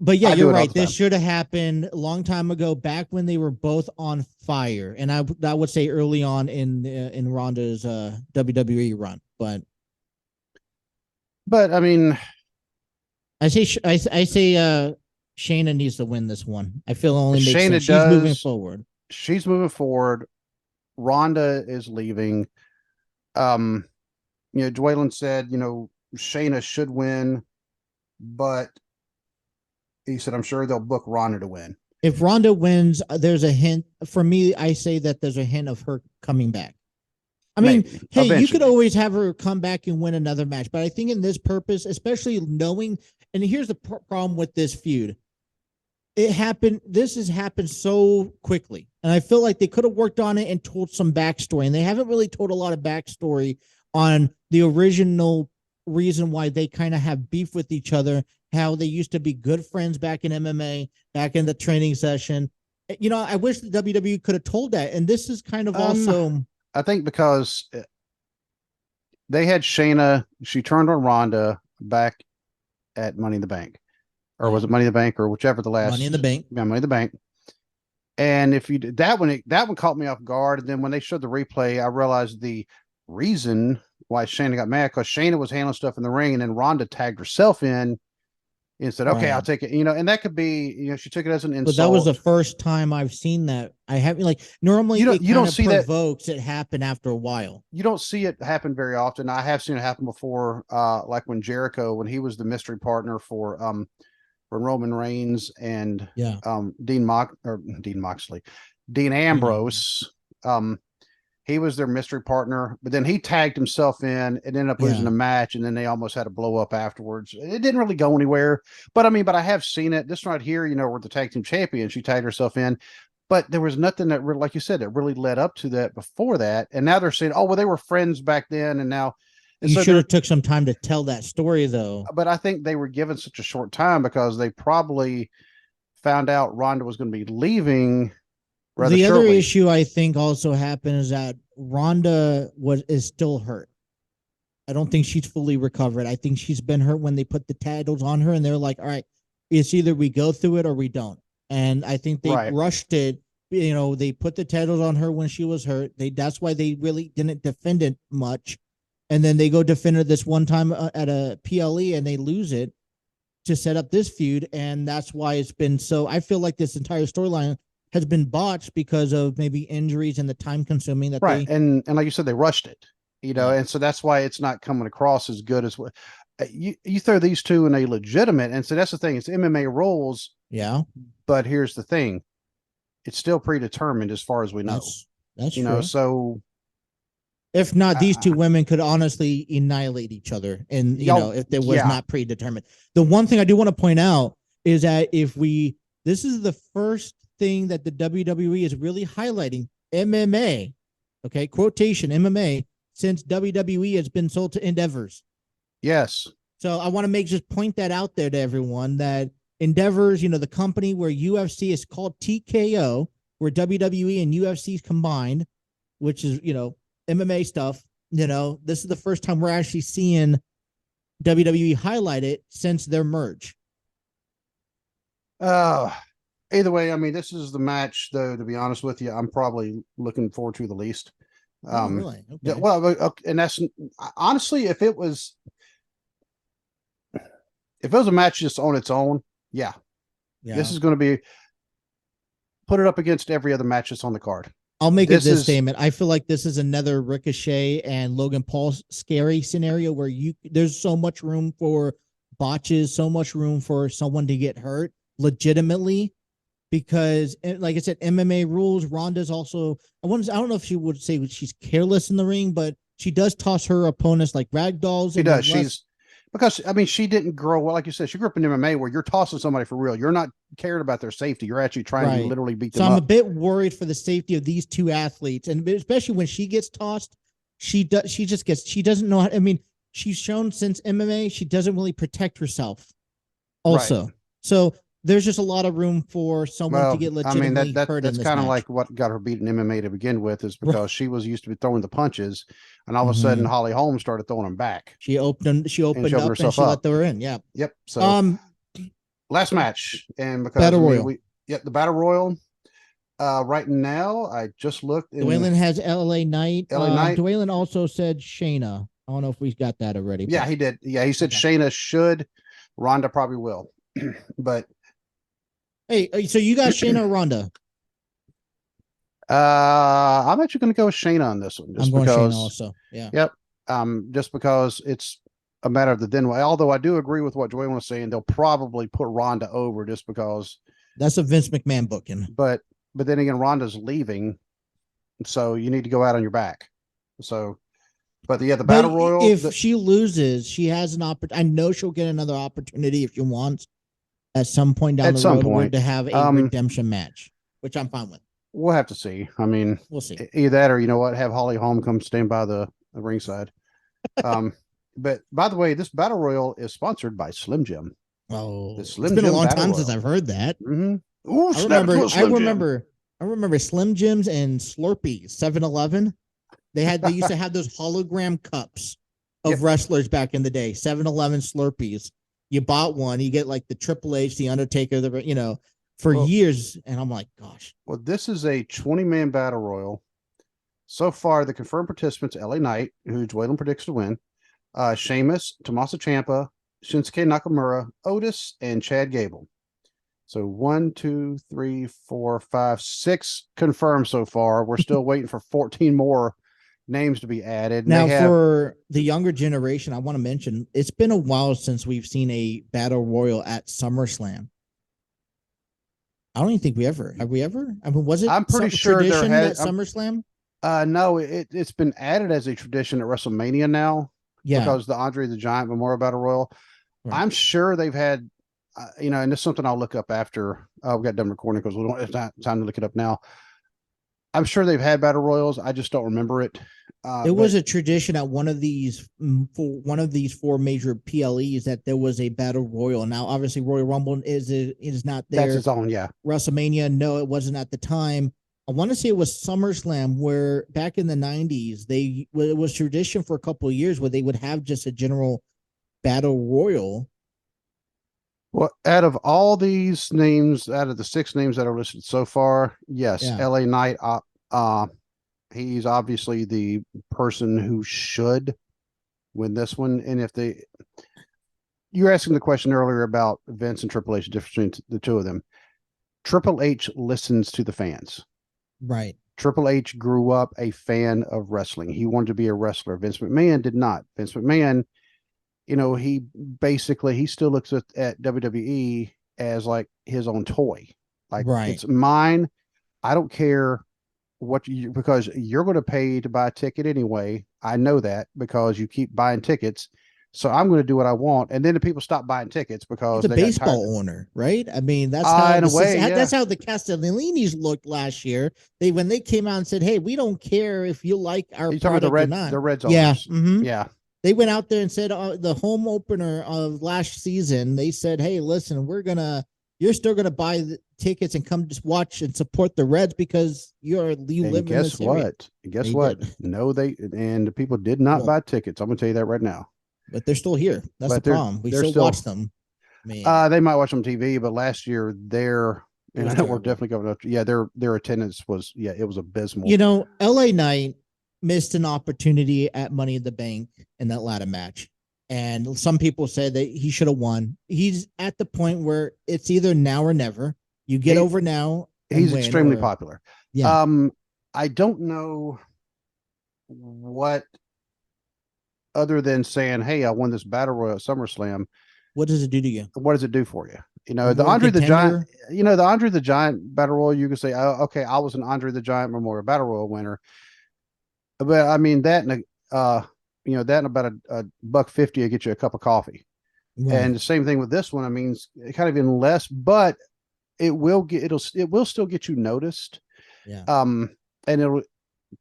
But yeah, you're right. This should have happened a long time ago, back when they were both on fire. And I would say early on in Ronda's WWE run. But I mean, I say Shayna needs to win this one. I feel it only makes Shayna sense. She's moving forward. She's moving forward. Ronda is leaving. Dwaylon said, Shayna should win, but he said, I'm sure they'll book Ronda to win. If Ronda wins, there's a hint for me. I say that there's a hint of her coming back. I mean, maybe. Hey, eventually. You could always have her come back and win another match, but I think in this purpose, especially knowing, and here's the problem with this feud. This has happened so quickly, and I feel like they could have worked on it and told some backstory, and they haven't really told a lot of backstory on the original reason why they kind of have beef with each other, how they used to be good friends back in MMA, back in the training session. I wish the WWE could have told that, and this is kind of also... I think because they had Shayna, she turned on Ronda back at Money in the Bank, or was it Money in the Bank, or whichever the last Money in the Bank? Yeah, Money in the Bank. And if you did that one, that one caught me off guard. And then when they showed the replay, I realized the reason why Shayna got mad, because Shayna was handling stuff in the ring, and then Ronda tagged herself in and said, "Okay, I'll take it." And that could be, she took it as an insult. But that was the first time I've seen that. I haven't normally you don't see provokes that. It happen after a while. You don't see it happen very often. I have seen it happen before, like when Jericho, when he was the mystery partner for Roman Reigns and Dean Moxley, Dean Ambrose. He was their mystery partner, but then he tagged himself in and ended up losing the match, and then they almost had a blow up afterwards. It didn't really go anywhere, but I have seen it. This right here, where the tag team champion, she tagged herself in, but there was nothing that really, like you said, that really led up to that before that. And now they're saying, oh, well, they were friends back then, and now. And you should have took some time to tell that story, though. But I think they were given such a short time because they probably found out Ronda was going to be leaving. The other issue I think also happened is that Ronda is still hurt. I don't think she's fully recovered. I think she's been hurt when they put the titles on her, and they're like, all right, it's either we go through it or we don't. And I think they rushed it. They put the titles on her when she was hurt. That's why they really didn't defend it much. And then they go defend it this one time at a PLE, and they lose it to set up this feud. And that's why it's been so. I feel like this entire storyline has been botched because of maybe injuries and the time consuming that and like you said, they rushed it, and so that's why it's not coming across as good as what you throw these two in a legitimate, and so that's the thing. It's MMA rules, Yeah, but here's the thing: it's still predetermined as far as we know. that's You know, true. so If not, these two uh, women could honestly annihilate each other, and y'all, if it was yeah, not predetermined. The one thing I do want to point out is that this is the first thing that the WWE is really highlighting MMA, okay, quotation MMA, since WWE has been sold to Endeavors. yes, So I want to just point that out there to everyone that Endeavors, the company where UFC is called TKO, where WWE and UFC is combined, which is, MMA stuff. This is the first time we're actually seeing WWE highlight it since their merge. uh, either way, I mean, this is the match, though. To be honest with you, I'm probably looking forward to the least. Oh, really? Okay. Well, and that's honestly, if it was a match just on its own, yeah, this Yeah. is going to be put it up against every other match that's on the card. I'll make it This this is statement. I feel like this is another Ricochet and Logan Paul scary scenario where there's so much room for botches, so much room for someone to get hurt legitimately. Because, like I said, MMA rules. Ronda's also. I don't know if she would say she's careless in the ring, but she does toss her opponents like rag dolls. she does. She's because I mean she didn't grow well, like you said. She grew up in MMA where you're tossing somebody for real. You're not caring about their safety. You're actually trying to right. literally beat So them I'm a up. bit worried for the safety of these two athletes, and especially when she gets tossed, she does. She just gets. She doesn't know. I mean, she's shown since MMA she doesn't really protect herself. Right. Also, so there's just a lot of room for someone to Well, get I mean legitimately hurt in that's this kind of match. like what got her beat in MMA to begin with, is Right. because she was used to be throwing the punches, and all of a sudden Mhm. Holly Holm started throwing them back, She opened. She and she opened opened up and herself she let up. her in. Yeah. Yep. So Um. last match, and because Battle I mean Royal. we yep the battle royal. Right now, I just looked in Dwaylon has LA Knight. LA Knight. Dwaylon also said Shayna. I don't know if we got that already, Yeah, but he did. Yeah, he said okay. Shayna should. Ronda probably will, but Hey, so you got Shayna or Ronda? I'm actually going to go with Shayna on this one, I'm just going Shayna because. also. Yeah. Yep. Just because it's a matter of the then. Although I do agree with what Joy was saying, they'll probably put Ronda over just because. That's a Vince McMahon booking. But then again, Ronda's leaving, so you need to go out on your back. So, but yeah, the But battle royal. if she loses, she has an opportunity. I know she'll get another opportunity if she wants at some point down At the some road where point, to have a redemption match, which I'm fine with. we'll have to see. I mean, We'll see. either that or you know what, have Holly Holm come stand by the ringside. Um, but by the way, this battle royal is sponsored by Slim Jim. The Oh, it's Slim been a Jim long battle time since royal. I've heard that. Mm-hmm. Ooh, I snap it to remember. a I Slim Jim. remember. I remember Slim Jims and Slurpees. 7-Eleven. They used to have those hologram cups Yep. of wrestlers back in the day. 7-Eleven Slurpees. You bought one, you get like the Triple H, the Undertaker, for years. And I'm like, gosh. Well, this is a 20-man battle royal. So far, the confirmed participants: LA Knight, who Dwaylon predicts to win, Sheamus, Tommaso Ciampa, Shinsuke Nakamura, Otis, and Chad Gable. So 1, 2, 3, 4, 5, 6 confirmed so far. We're still waiting for 14 more names to be added. And Now, they have for the younger generation, I want to mention it's been a while since we've seen a battle royal at SummerSlam. I don't even think we ever have. We ever? I mean, was it I'm pretty some sure there tradition has at SummerSlam? no, it's been added as a tradition at WrestleMania now Yeah. because the Andre the Giant Memorial Battle Royal. Right. I'm sure they've had, and this is something I'll look up after we got done recording because we don't have time to look it up now. I'm sure they've had battle royals. I just don't remember it. It was a tradition at one of these for one of these four major PLEs that there was a battle royal. Now, obviously, Royal Rumble is not that's there. its own, yeah. WrestleMania, no, it wasn't at the time. I want to say it was SummerSlam, where back in the '90s, it was tradition for a couple of years where they would have just a general battle royal. Well, out of all these names, out of the 6 names that are listed so far, yes, Yeah. LA Knight, he's obviously the person who should win this one. And if they, you were asking the question earlier about Vince and Triple H, the difference between the two of them. Triple H listens to the fans. Right. Triple H grew up a fan of wrestling. He wanted to be a wrestler. Vince McMahon did not. Vince McMahon he basically he still looks at WWE as like his own toy. Like Right. it's mine. I don't care what you because you're going to pay to buy a ticket anyway. I know that because you keep buying tickets. So I'm going to do what I want. And then the people stop buying tickets He's because a they got tired. baseball owner, right? I mean, In a way, yeah. that's how the Castellinis looked last year. When they came out and said, "Hey, we don't care if you like our You talking about product or not." the Reds Yeah. owners? Mm-hmm. Yeah, They went out there and said the home opener of last season. They said, "Hey, listen, you're still gonna buy the tickets and come just watch and support the Reds because you and live in guess this area." what? Guess They what? did. No, and the people did not Well, buy tickets. I'm going to tell you that right now. but they're still here. That's the But problem. We they're still still watch them. I mean, they might watch on TV, but last year it and I was know we're terrible. definitely going up. Yeah, their attendance was it was abysmal. LA Knight missed an opportunity at Money in the Bank in that ladder match. And some people said that he should have won. He's at the point where it's either now or never. You get He, over now and he's win, extremely or popular. yeah. I don't know what other than saying, "Hey, I won this battle royal at SummerSlam." What does it do to you? What does it do for you? Number The one Andre the Giant. contender. The Andre the Giant battle royal. You can say, "Oh, okay, I was an Andre the Giant Memorial Battle Royal winner," but I mean that, and that and about a $1.50 to get you a cup of coffee. Right. And the same thing with this one. I mean, kind of even less, but it will still get you noticed. Yeah. And it'll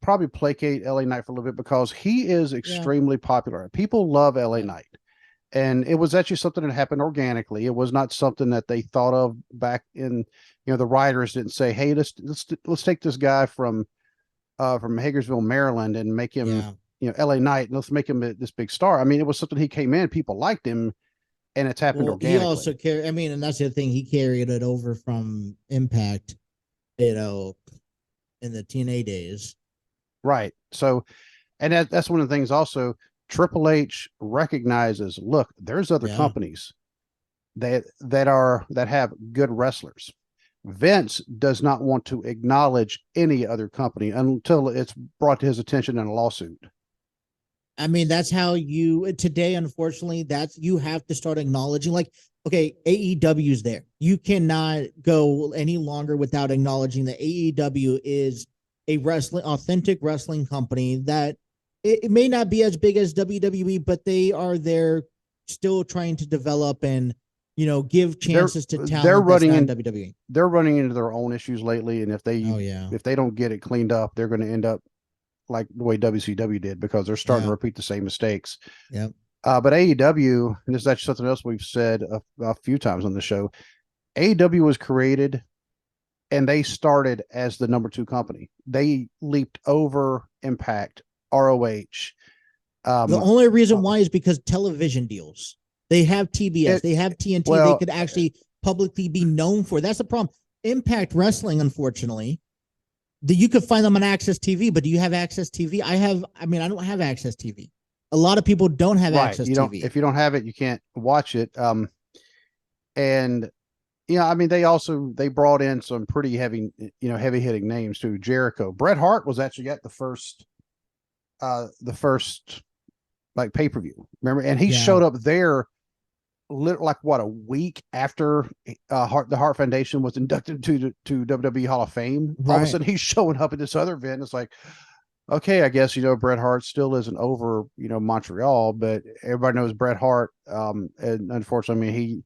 probably placate LA Knight for a little bit because he is Yeah. extremely popular. People love LA Yeah. Knight. And it was actually something that happened organically. It was not something that they thought of back in, the writers didn't say, "Hey, let's take this guy from Hagersville, Maryland, and make him, Yeah. LA Knight, and let's make him this big star." I mean, it was something he came in, people liked him, and it's happened Well, he also organically. carried. I mean, and that's the thing. He carried it over from Impact. You know, in the TNA days. Right. So, and that's one of the things also Triple H recognizes, look, there's other Yeah. companies that have good wrestlers. Vince does not want to acknowledge any other company until it's brought to his attention in a lawsuit. I mean, that's how you today, unfortunately, that's you have to start acknowledging, like, okay, AEW's there. You cannot go any longer without acknowledging that AEW is a authentic wrestling company that it may not be as big as WWE, but they are there still trying to develop and, give They're chances to they're talent that's running not in in WWE. they're running into their own issues lately, and Oh, yeah. if they don't get it cleaned up, they're going to end up like the way WCW did because they're starting to Yeah. repeat the same mistakes. Yeah. But AEW, and this is actually something else we've said a few times on the show. AEW was created and they started as the number two company. They leaped over Impact, ROH. The Um, only reason uh, why is because television deals. They have TBS, it they have TNT. They well, could actually publicly be known for. That's the problem. Impact Wrestling, unfortunately, you could find them on Access TV, but do you have Access TV? I mean, I don't have Access TV. A lot of people don't have right. Access You don't TV. if you don't have it, you can't watch it. And I mean, they brought in some pretty heavy hitting names too. Jericho, Bret Hart was actually at the first like pay per view. Remember, and he Yeah. showed up there like what, a week after the Hart Foundation was inducted to WWE Hall of Fame. All of a Right. sudden, he's showing up at this other event. It's like, okay, I guess Bret Hart still isn't over Montreal, but everybody knows Bret Hart. And unfortunately, I mean, he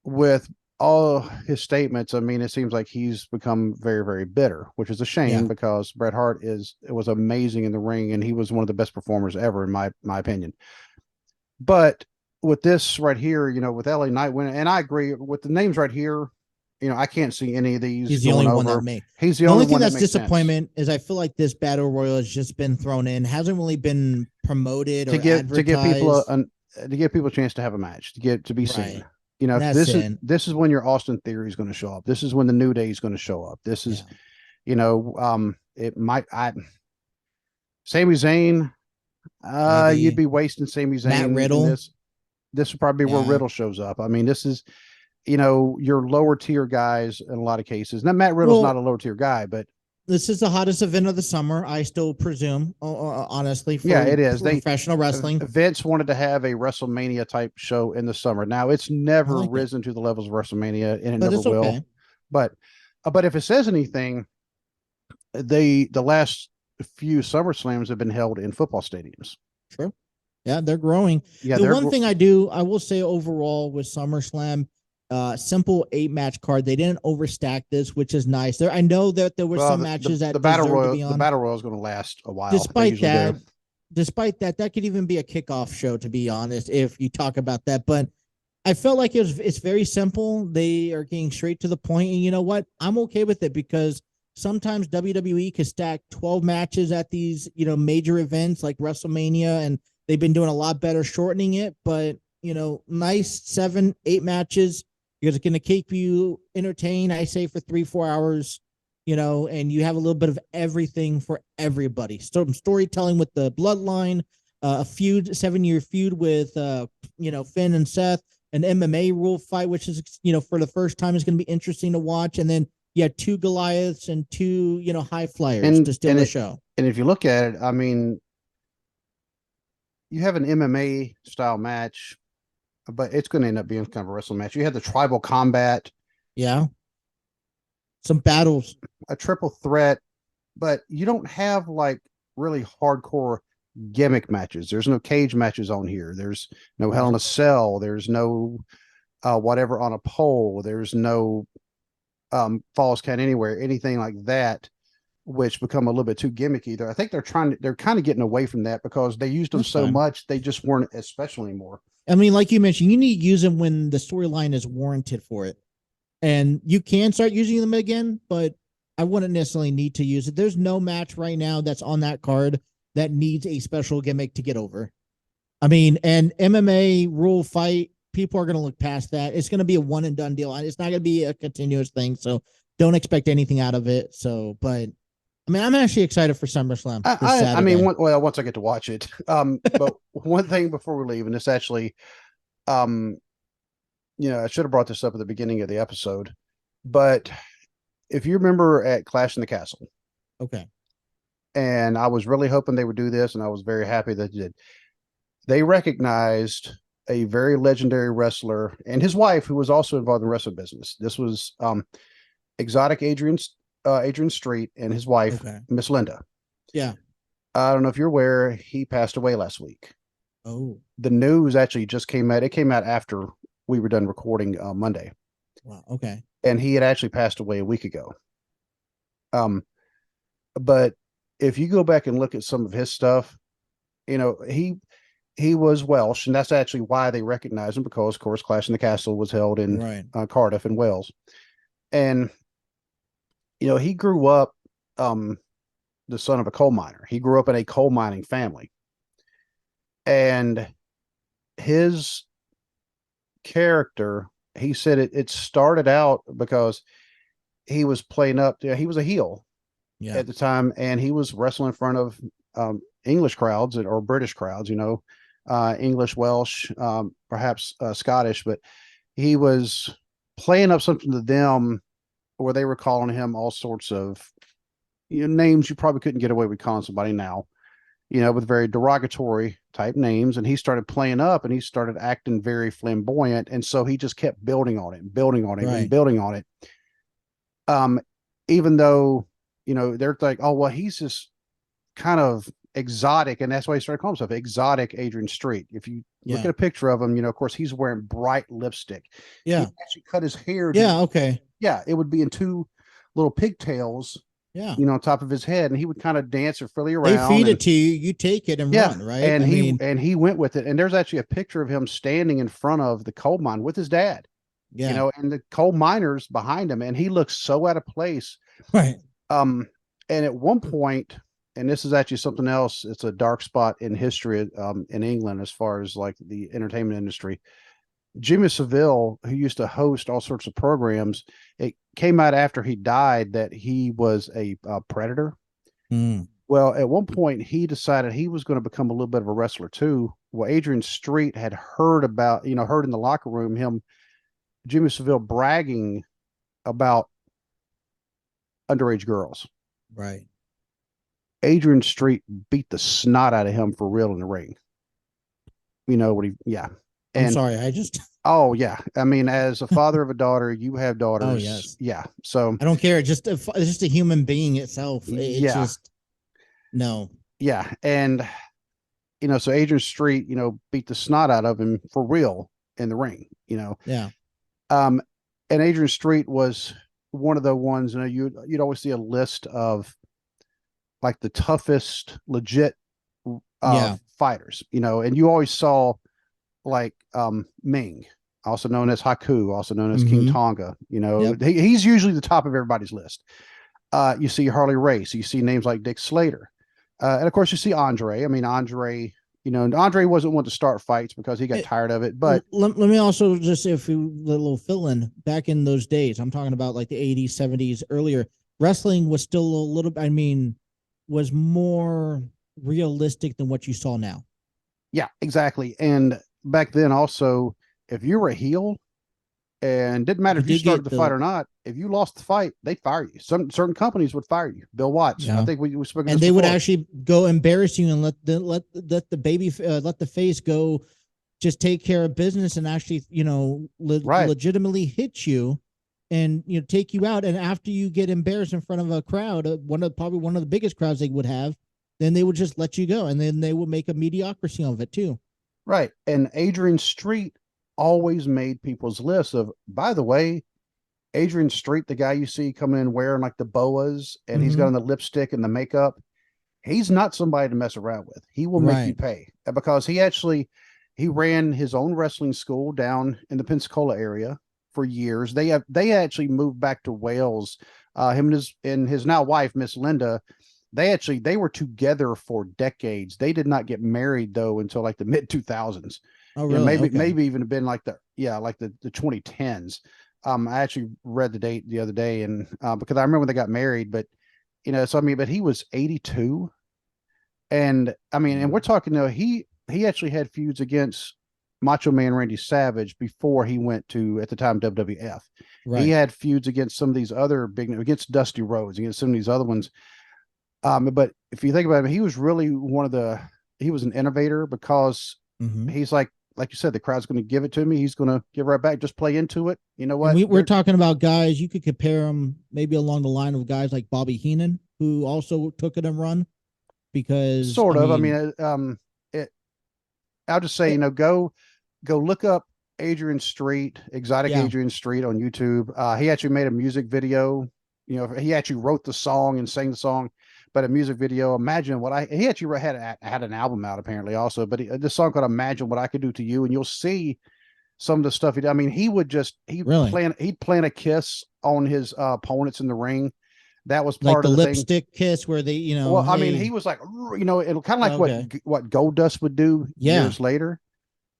with all his statements, I mean, it seems like he's become very, very bitter, which is a shame Yeah. because Bret Hart was amazing in the ring, and he was one of the best performers ever, in my opinion. But with this right here, with LA Knight winning, and I agree with the names right here, I can't see any of these He's the going only one that over. may. He's the The only only thing one that that's makes sense disappointment is I feel like this battle royal has just been thrown in, hasn't really been promoted to or give people advertised. to give people a chance to have a match, to be seen. Right. That's it. This is when your Austin Theory is going to show up. This is when the New Day is going to show up. This is, Yeah. it might Sami Zayn, you'd Maybe be wasting Sami Matt Zayn in Riddle. this. This would probably be where Yeah. Riddle shows up. I mean, this is your lower tier guys in a lot of cases. Now Matt Riddle's not Well, a lower tier guy, but this is the hottest event of the summer. I still presume, honestly, Yeah, for it is. professional wrestling. Vince wanted to have a WrestleMania type show in the summer. Now it's I never like it, risen to the levels of WrestleMania, and it but never it's will. okay. But if it says anything, the last few SummerSlams have been held in football stadiums. True. Yeah, they're growing. Yeah, The one thing I will say overall with SummerSlam, simple 8 match card. They didn't overstack this, which is nice. I know that there were some matches that deserved to be the on. battle royal is going to last a while. They Despite usually do. that, that could even be a kickoff show, to be honest, if you talk about that. But I felt like it's very simple. They are getting straight to the point, and you know what? I'm okay with it because sometimes WWE can stack 12 matches at these major events like WrestleMania, and they've been doing a lot better shortening it. But nice 7, 8 matches because it's going to keep you entertained. I say for 3, 4 hours. And you have a little bit of everything for everybody. Some storytelling with the bloodline, a feud, 7-year feud with Finn and Seth, an MMA rule fight, which is for the first time is going to be interesting to watch, and then you 2 Goliaths and 2 high flyers to steal the show. And if you look at it, I mean, you have an MMA style match, but it's going to end up being kind of a wrestling match. You have the tribal combat, yeah, some battles, a triple threat, but you don't have like really hardcore gimmick matches. There's no cage matches on here. There's no Hell in a Cell. There's no whatever on a pole. There's no falls count anywhere, anything like that, which become a little bit too gimmicky. I think they're kind of getting away from that because they used them so much, they just weren't as special anymore. I mean, like you mentioned, you need to use them when the storyline is warranted for it. And you can start using them again, but I wouldn't necessarily need to use it. There's no match right now that's on that card that needs a special gimmick to get over. I mean, and MMA rule fight, people are going to look past that. It's going to be a one and done deal. It's not going to be a continuous thing. So don't expect anything out of it. So, but I mean, I'm actually excited for SummerSlam. I mean, once I get to watch it. But one thing before we leave, and this actually, I should have brought this up at the beginning of the episode, but if you remember at Clash in the Castle, okay, and I was really hoping they would do this, and I was very happy that they did. They recognized a very legendary wrestler and his wife, who was also involved in the wrestling business. This was Exotic Adrian Street and his wife, Miss Linda. Yeah. I don't know if you're aware, he passed away last week. Oh. The news actually just came out. It came out after we were done recording Monday. Wow. Okay. And he had actually passed away a week ago. But if you go back and look at some of his stuff, he was Welsh, and that's actually why they recognize him because, of course, Clash in the Castle was held in Cardiff in Wales. And, he grew up the son of a coal miner. He grew up in a coal mining family. And his character, he said it started out because he was playing up. He was a heel at the time, and he was wrestling in front of English crowds or British crowds, English, Welsh, perhaps Scottish, but he was playing up something to them where they were calling him all sorts of names you probably couldn't get away with calling somebody now, with very derogatory type names. And he started playing up and he started acting very flamboyant. And so he just kept building on it and building on it and building on it. Even though, they're like, oh, well, he's just kind of exotic, and that's why he started calling himself Exotic Adrian Street. If you look at a picture of him, of course he's wearing bright lipstick. Yeah, he actually cut his hair. It would be in 2 little pigtails. On top of his head, and he would kind of dance or fill you around. They feed it to you, you take it and run, right? And he went with it. And there's actually a picture of him standing in front of the coal mine with his dad. And the coal miners behind him, and he looks so out of place. Right. And at one point, and this is actually something else, it's a dark spot in history in England as far as like the entertainment industry. Jimmy Savile, who used to host all sorts of programs, it came out after he died that he was a predator. Well, at one point he decided he was going to become a little bit of a wrestler too. Well, Adrian Street had heard about, heard in the locker room Jimmy Savile bragging about underage girls. Right. Adrian Street beat the snot out of him for real in the ring. You know what he, yeah. I'm And sorry. I just, oh yeah, I mean, as a father of a daughter, you have oh, daughters, yes. yeah. So I don't care. It's just a human being itself. It's yeah, just, no. yeah, and so Adrian Street, beat the snot out of him for real in the ring. Yeah. Um, and Adrian Street was one of the ones. You'd always see a list of like the toughest, legit Yeah. fighters. And you always saw like Ming, also known as Haku, also known as King Mm-hmm. Tonga. Yep. He's usually the top of everybody's list. You see Harley Race, you see names like Dick Slater, and of course you see Andre. I mean, Andre. Andre wasn't one to start fights because he got tired of it. But let me also just say a few little fill in back in those days. I'm talking about like the 80s, 70s, earlier. Wrestling was still a little, I mean, was more realistic than what you saw now. yeah, exactly. And back then, also, if you were a heel, and didn't matter You if you did started get the fight the, or not, if you lost the fight, they'd fire you. Some certain companies would fire you. Bill Watts, I yeah. think we spoke of And this they would before. actually go embarrass you and let the baby, let the face go, just take care of business and actually, Right. legitimately hit you and, take you out. And after you get embarrassed in front of a crowd, probably one of the biggest crowds they would have, then they would just let you go. And then they would make a mediocrity of it too. Right. And Adrian Street always made people's lists of, by the way, Adrian Street, the guy you see coming in wearing like the boas and he's got Mm-hmm. on the lipstick and the makeup, he's not somebody to mess around with. He will make you Right. pay because he ran his own wrestling school down in the Pensacola area for years. They actually moved back to Wales. Him and his now wife, Miss Linda, they were together for decades. They did not get married though until like the mid 2000s. Oh, really? Okay. Maybe even been like the 2010s. I actually read the date the other day, and because I remember when they got married, but so I mean, but he was 82, and I mean, and we're talking though he actually had feuds against Macho Man Randy Savage before he went to, at the time, WWF. He Right. had feuds against some of these other against Dusty Rhodes, against some of these other ones. But if you think about it, he was really he was an innovator because Mm-hmm. he's like you said, the crowd's going to give it to me. He's going to give right back. Just play into it. You know And what? we're talking about guys, you could compare them maybe along the line of guys like Bobby Heenan, who also took it and run because, I Sort of. I mean, mean, I'll just say, it, go look up Adrian Street, Exotic yeah. Adrian Street on YouTube. He actually made a music video. He actually wrote the song and sang the song, but a music video. Imagine what he actually had an album out apparently also, but the song called "Imagine What I Could Do to You," and you'll see some of the stuff he did. I mean, Really, he'd plant a kiss on his opponents in the ring. That was like part the of the thing. lipstick kiss where they, Well, I mean, he hey, was like, it'll kind of like okay, what Goldust would do yeah, years later.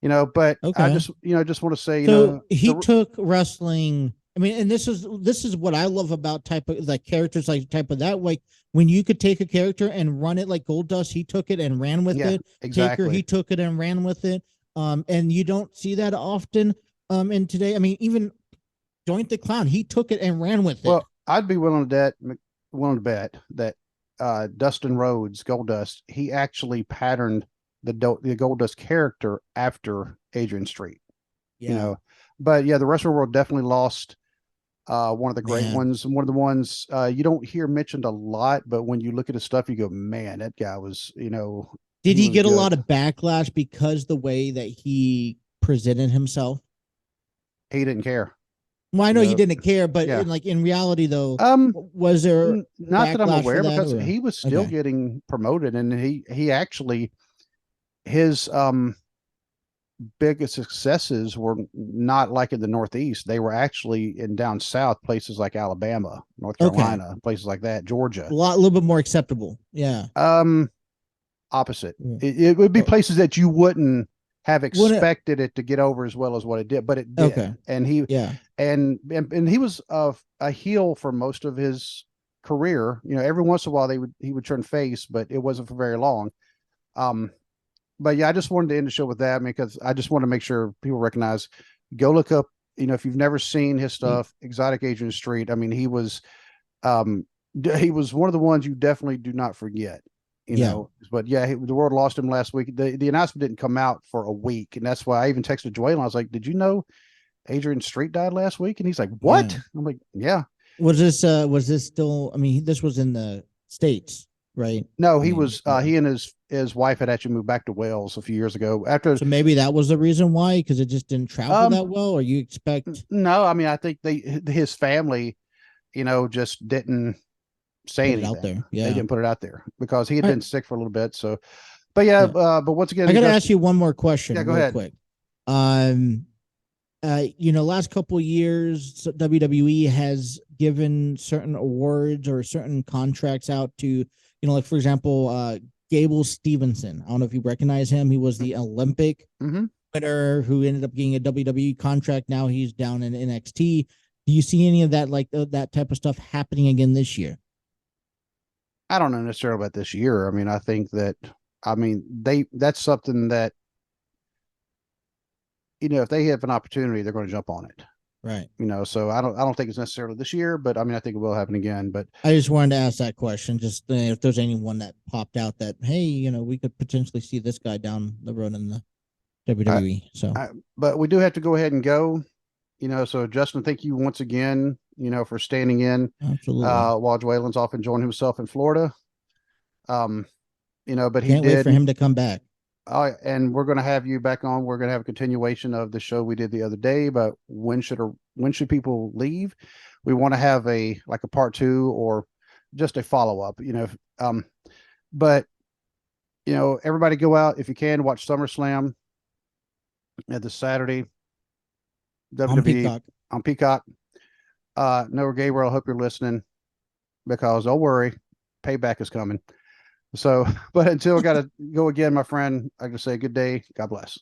But I okay. just want to say, So he the took wrestling. I mean, and this is what I love about type of like characters like type of that way. When you could take a character and run it like Goldust, he took it and ran with yeah, it. Taker, exactly. he took it and ran with it. And you don't see that often. And today, I mean, even Joint the Clown, he took it and ran with it. Well, I'd be willing to bet that Dustin Rhodes, Goldust, he actually patterned the Goldust character after Adrian Street. You Yeah, know, but yeah, the wrestling world definitely lost one of the great man. ones, one of the ones you don't hear mentioned a lot, but when you look at his stuff, you go, man, that guy was, Did he he was get a good. lot of backlash because the way that he presented himself? He didn't care, Well, I you know you know. didn't care, but Yeah. in reality, though, Um, was there Not that I'm backlash for aware, that? because Or he was still okay, getting promoted, and he actually his biggest successes were not like in the Northeast. They were actually in down south, places like Alabama, North okay, Carolina, places like that, Georgia. a little bit more acceptable. Yeah. Um, Opposite. Mm. It would be Oh, places that you wouldn't have wouldn't it? expected it to get over as well as what it did, but it did. Okay. And he Yeah. and he was a heel for most of his career. Every once in a while he would turn face, but it wasn't for very long. Um, but yeah, I just wanted to end the show with that because I just want to make sure people recognize. Go look up. If you've never seen his stuff, Exotic Agent Street. I mean, he was um, he was one of the ones you definitely do not forget. Yeah. But yeah, the world lost him last week. The announcement didn't come out for a week, and that's why I even texted Dwaylon. I was like, "Did you know Adrian Street died last week?" And he's like, Yeah. "What?" I'm like, "Yeah." Was this still, I mean, this was in the States, right? No, I he mean, was. He and his wife had actually moved back to Wales a few years ago. After, so maybe that was the reason why, because it just didn't travel um, that well, or you expect no, I mean, I think his family, just didn't say put it out anything. there. They Yeah. didn't put it out there because he had All right. been sick for a little bit. So, but yeah, Yeah. but once again, I he got to just ask you one more yeah, question go real ahead. quick. Um, last couple of years, WWE has given certain awards or certain contracts out to, like for example, Gable Stevenson. I don't know if you recognize him. He was the Olympic Mm-hmm. winner who ended up getting a WWE contract. Now he's down in NXT. Do you see any of that, like that type of stuff happening again this year? I don't know necessarily about this year. I mean, I think that that's something that if they have an opportunity, they're going to jump on it. Right. So I don't think it's necessarily this year, but I mean, I think it will happen again. But I just wanted to ask that question. Just if there's anyone that popped out that, hey, we could potentially see this guy down the road in the I, WWE. So but we do have to go ahead and go. So Justin, thank you once again. For standing in absolutely. while Dwaylon's off enjoying himself in Florida. Um, but he Can't wait for did. him to come back. And we're going to have you back on. We're going to have a continuation of the show we did the other day about when should people leave. We want to have a part two or just a follow up. But everybody go out if you can watch SummerSlam at this Saturday. On WWE Peacock. on Peacock. Noah Gabriel, I hope you're listening because don't worry, payback is coming. So, but until I got to go again, my friend, I can say good day. God bless.